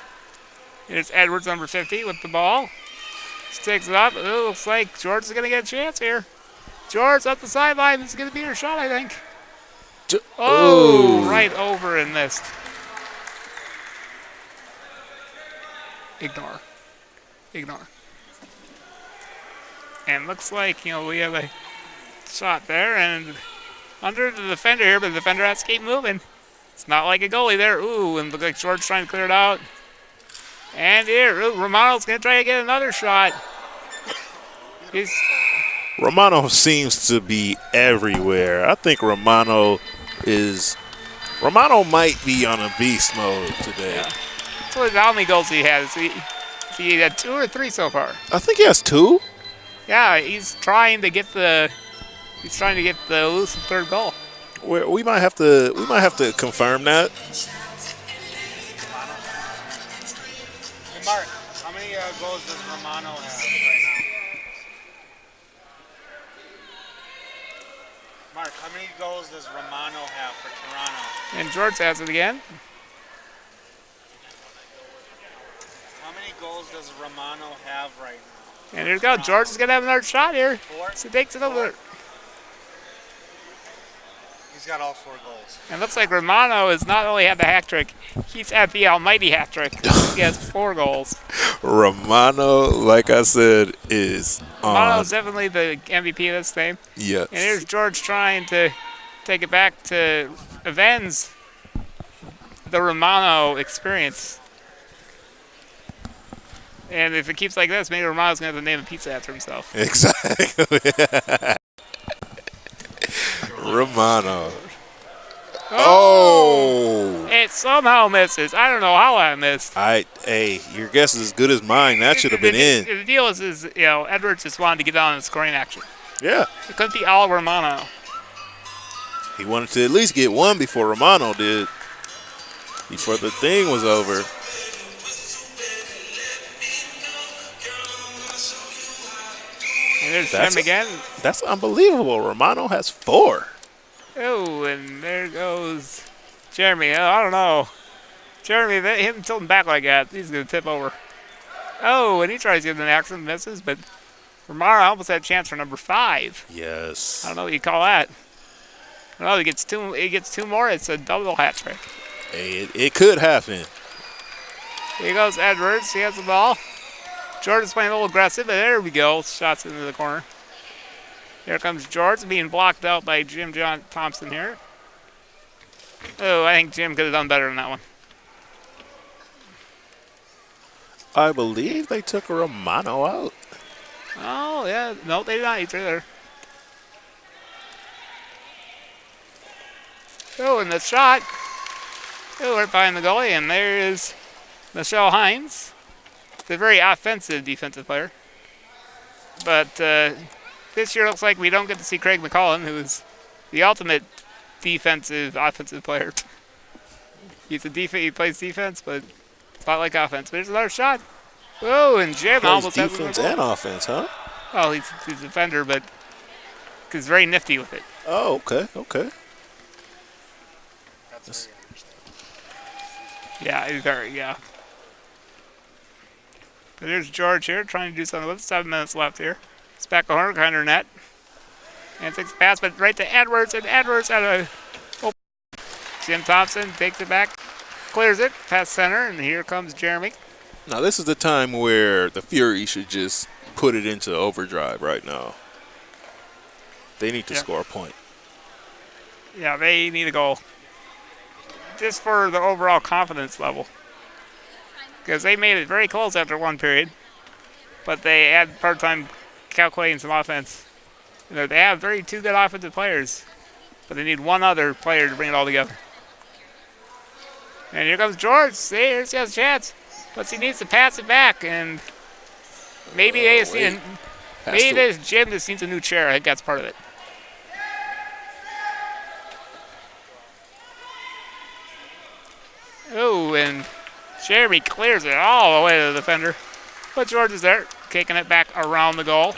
Here's Edwards, number 50, with the ball. Sticks it up. Ooh, looks like George is going to get a chance here. George up the sideline. This is going to be your shot, I think. Right over and missed. Ignore. And looks like, we have a shot there, and under the defender here, but the defender has to keep moving. It's not like a goalie there. Ooh, and look like George trying to clear it out. And here, Romano's going to try to get another shot. Romano seems to be everywhere. I think Romano might be on a beast mode today. Yeah. So how many goals he has? He had 2 or 3 so far. I think he has 2. Yeah, he's trying to get the elusive third goal. We might have to confirm that. Hey, Mark, how many goals does Romano have right now? Mark, how many goals does Romano have for Toronto? And George has it again. How many goals does Romano have right now? And here we go. George is going to have another shot here. 4? So he takes it over. He's got all 4 goals. And looks like Romano has not only had the hat trick, he's had the almighty hat trick. He has 4 goals. Romano, like I said, is on. Romano's definitely the MVP of this game. Yes. And here's George trying to take it back to avenge the Romano experience. And if it keeps like this, maybe Romano's going to have to name a pizza after himself. Exactly. Romano. Oh! It somehow misses. I don't know how I missed. Hey, your guess is as good as mine. That should have been in. The deal is, Edwards just wanted to get on in scoring action. Yeah. It couldn't be all Romano. He wanted to at least get one before Romano did. Before the thing was over. And there's Jim again. That's unbelievable. Romano has 4. Oh, and there goes Jeremy. I don't know. Jeremy, him tilting back like that, he's going to tip over. Oh, and he tries to get an accident, misses, but Romano almost had a chance for number 5. Yes. I don't know what you call that. I don't know, he gets 2 more, it's a double hat trick. Hey, it could happen. Here goes Edwards, he has the ball. George is playing a little aggressive, but there we go, shots into the corner. Here comes George, being blocked out by Jim Thompson here. Oh, I think Jim could have done better than that one. I believe they took Romano out. Oh, yeah. No, they did not either. Oh, and the shot. Oh, right behind the goalie, and there is Michelle Hines. It's a very offensive defensive player. But this year looks like we don't get to see Craig McCollum, who is the ultimate offensive player. He plays defense, but it's not like offense. But there's another shot. Oh, and Jim almost has defense and offense, huh? Well, he's a defender, but he's very nifty with it. Oh, okay. That's very interesting. Yeah, he's yeah. But there's George here trying to do something with it. 7 minutes left here. It's back a corner, kind of net. And takes a pass, but right to Edwards, and Edwards out of Jim Thompson takes it back, clears it, past center, and here comes Jeremy. Now, this is the time where the Fury should just put it into overdrive right now. They need to score a point. Yeah, they need a goal. Just for the overall confidence level. Because they made it very close after one period, but they had a hard time calculating some offense. They have 2 good offensive players, but they need one other player to bring it all together. And here comes George. See, here's he has a chance. But he needs to pass it back, and Maybe they just wait. need Has maybe to- this gym just needs a new chair. I think that's part of it. Oh, and Jeremy clears it all the way to the defender. But George is there, kicking it back around the goal.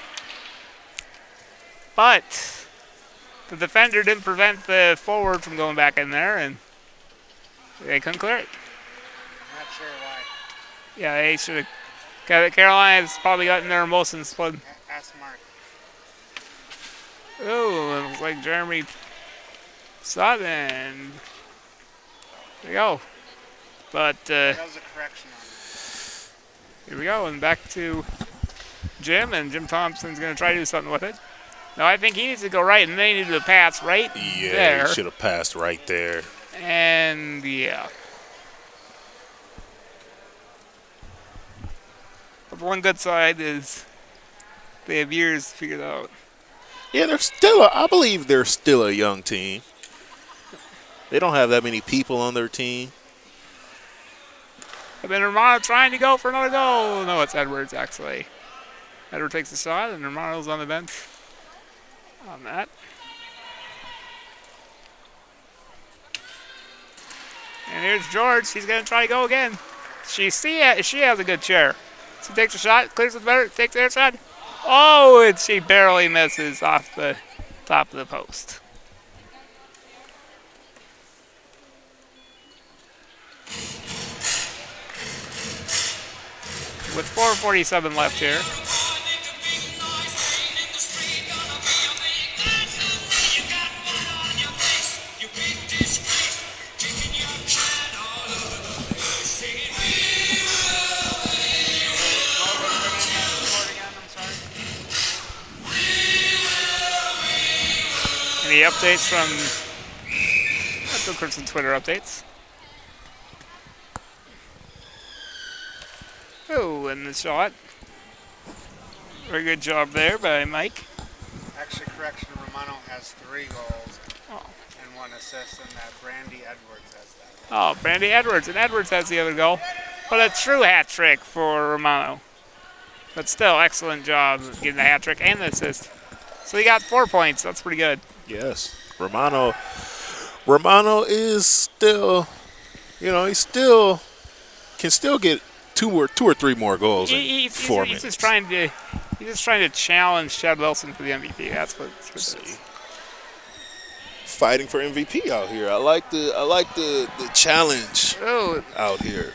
But the defender didn't prevent the forward from going back in there, and they couldn't clear it. Not sure why. Yeah, they should have got it. Carolina's probably gotten their emotions split. Ask Mark. Oh, it looks like Jeremy saw it, and there you go. But That was a correction on it. here we go, and back to Jim, and Jim Thompson's going to try to do something with it. No, I think he needs to go right, and they need to pass right Yeah, there. he should have passed right there. And yeah. But the one good side is they have years to figure it out. Yeah, I believe they're still a young team. They don't have that many people on their team. And then Romano trying to go for another goal. No, it's Edwards, actually. Edwards takes the shot, and Romano's on the bench on that. And here's George. He's going to try to go again. She has a good chair. She takes a shot, clears it better, takes the air shot. Oh, and she barely misses off the top of the post. With 4:47 left here. Any updates from... Let's look for some Twitter updates. Oh, and the shot. Very good job there by Mike. Actually, correction, Romano has 3 goals Oh. and 1 assist, and that Brandy Edwards has that. Oh, Brandy Edwards. And Edwards has the other goal. But a true hat trick for Romano. But still, excellent job getting the hat trick and the assist. So he got 4 points. That's pretty good. Yes, Romano is still, he can still get two or 3 more goals in He's 4 just minutes. He's just trying to challenge Chad Wilson for the MVP. That's what it is. Fighting for MVP out here. I like the challenge Oh, out here.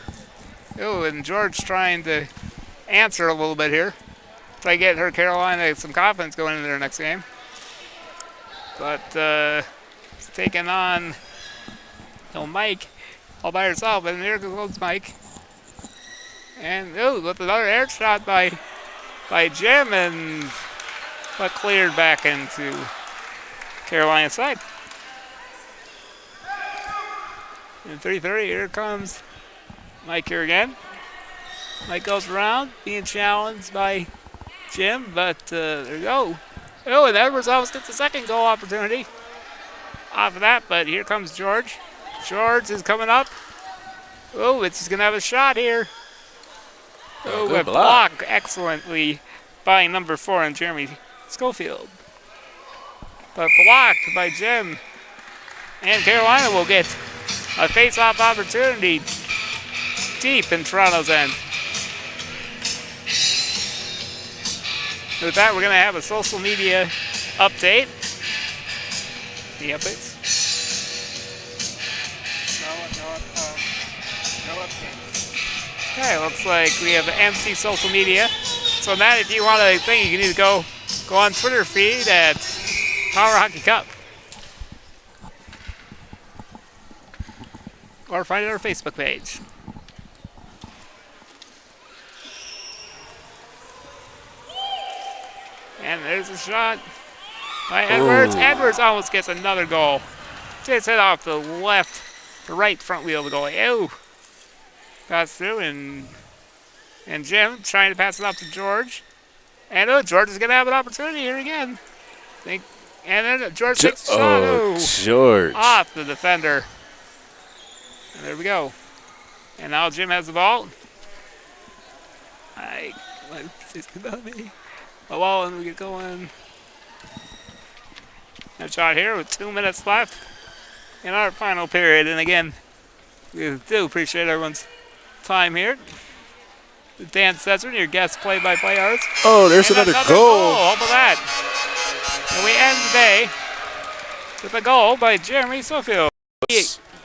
and George trying to answer a little bit here. Try to get her Carolina some confidence going into their next game. But it's taking on Mike all by herself, and there goes Mike. And with another air shot by Jim, and but cleared back into Carolina's side. In 3:30, here comes Mike here again. Mike goes around, being challenged by Jim, but there you go. Oh, and Edwards almost gets the second goal opportunity off of that, but here comes George. George is coming up. Oh, he's going to have a shot here. Oh, good a block. block excellently by number 4 and Jeremy Schofield. But blocked by Jim. And Carolina will get a face-off opportunity deep in Toronto's end. With that, we're going to have a social media update. Any updates? No updates. Okay, looks like we have empty social media. So Matt, if you want a thing, you need to go on Twitter feed at Power Hockey Cup. Or find it on our Facebook page. And there's a shot by Edwards. Ooh. Edwards almost gets another goal. Just hit off the right front wheel of the goalie. Oh, pass through, and Jim trying to pass it off to George. And George is going to have an opportunity here again. And then George takes the shot. Oh, George. Off the defender. And there we go. And now Jim has the ball. well, and we get going. A shot here with 2 minutes left in our final period. And again, we do appreciate everyone's time here. Dan Setzer, your guest play-by-play artist. Oh, there's And another goal. How about that? And we end the day with a goal by Jeremy Sofield.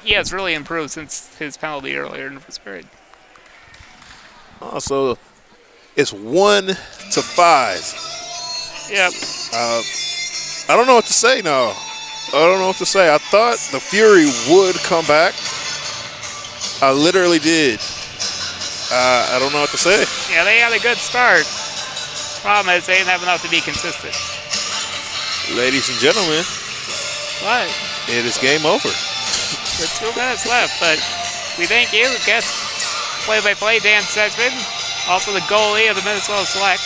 He has really improved since his penalty earlier in the first period. Also, it's 1-5. Yep. I don't know what to say now. I don't know what to say. I thought the Fury would come back. I literally did. I don't know what to say. Yeah, they had a good start. Problem is they didn't have enough to be consistent. Ladies and gentlemen, But it is game over. with 2 minutes left, but we thank you, guest play-by-play Dan Sedgman, also the goalie of the Minnesota Select,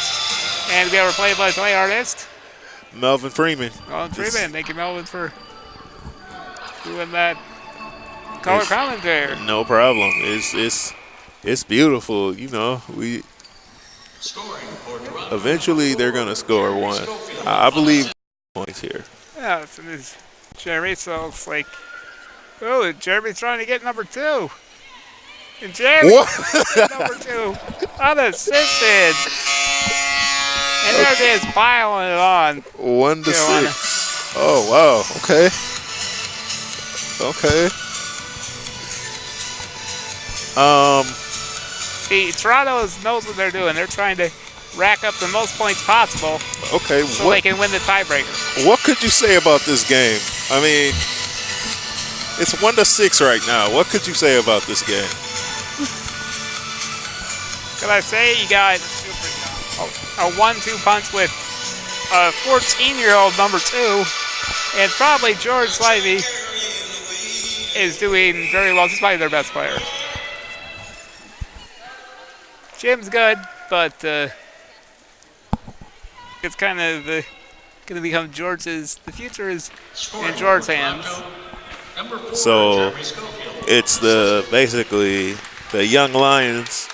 and we have our play-by-play artist, Melvin Freeman. Melvin Freeman. Thank you, Melvin, for doing that color commentary. No problem. It's beautiful. You know, eventually they're gonna score one. I believe points here. Yeah, so this Jeremy, so it's like, oh, Jeremy's trying to get number 2. And Jeremy number 2, unassisted. And there it is, piling it on. 1-6. Oh wow. Okay. See, Toronto knows what they're doing. They're trying to rack up the most points possible Okay. so they can win the tiebreaker. What could you say about this game? I mean, it's 1-6 right now. What could you say about this game? Can I say you got a 1-2 punch with a 14-year-old number 2, and probably George Slivey is doing very well. He's probably their best player. Jim's good, but it's kind of going to become George's. The future is in George's hands. So it's basically the young Lions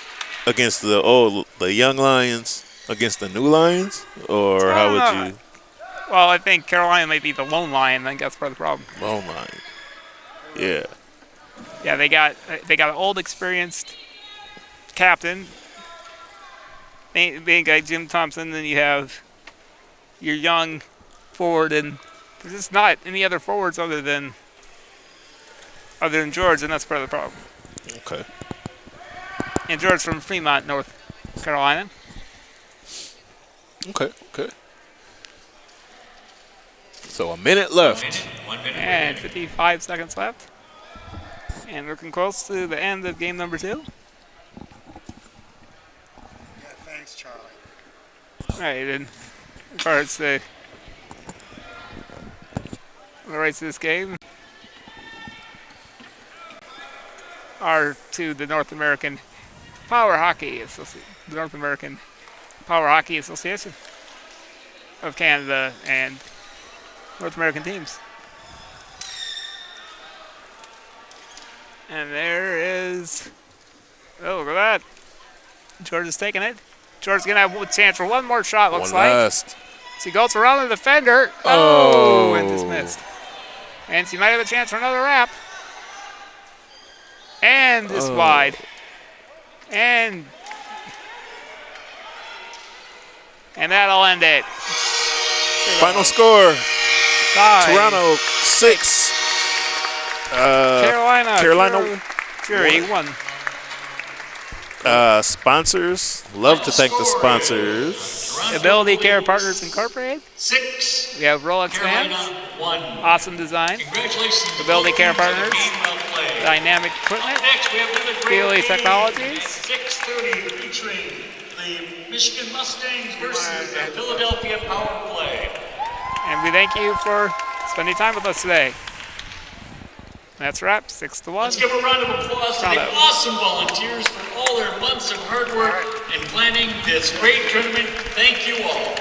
against the young Lions against the new Lions, or how would you? Well, I think Carolina might be the lone lion. I think that's part of the problem. Lone Lion. Yeah. Yeah, they got an old, experienced captain, being guy Jim Thompson. Then you have your young forward, and there's just not any other forwards other than George, and that's part of the problem. Okay. And George from Fremont, North Carolina. Okay. So a minute left. 1 minute. And 55 seconds left. And we're looking close to the end of game number 2. Yeah, thanks, Charlie. All right, and as far as the rights to this game are to the North American Power Hockey Association of Canada and North American teams. And there is, oh, look at that. George is taking it. George's going to have a chance for one more shot, looks One like. last. So he goes around the defender. Oh, and just missed. And so he might have a chance for another wrap. And just wide. And that'll end it. Final score. Tie. Toronto 6. Carolina. Fury 1. Sponsors. Love to thank the sponsors. Ability Care Partners Incorporated. 6. We have Rolex Carolina Fans. 1. Awesome Design. Congratulations. to Ability both Care teams on the Partners. game well played. Dynamic Equipment. Next, we have another great Feely game. Technologies. 6:30 featuring the Michigan Mustangs versus the Philadelphia Power Play. And we thank you for spending time with us today. That's a wrap. 6-1. Let's give a round of applause to the Toronto. awesome volunteers for all their months of hard work and planning this great tournament. Thank you all.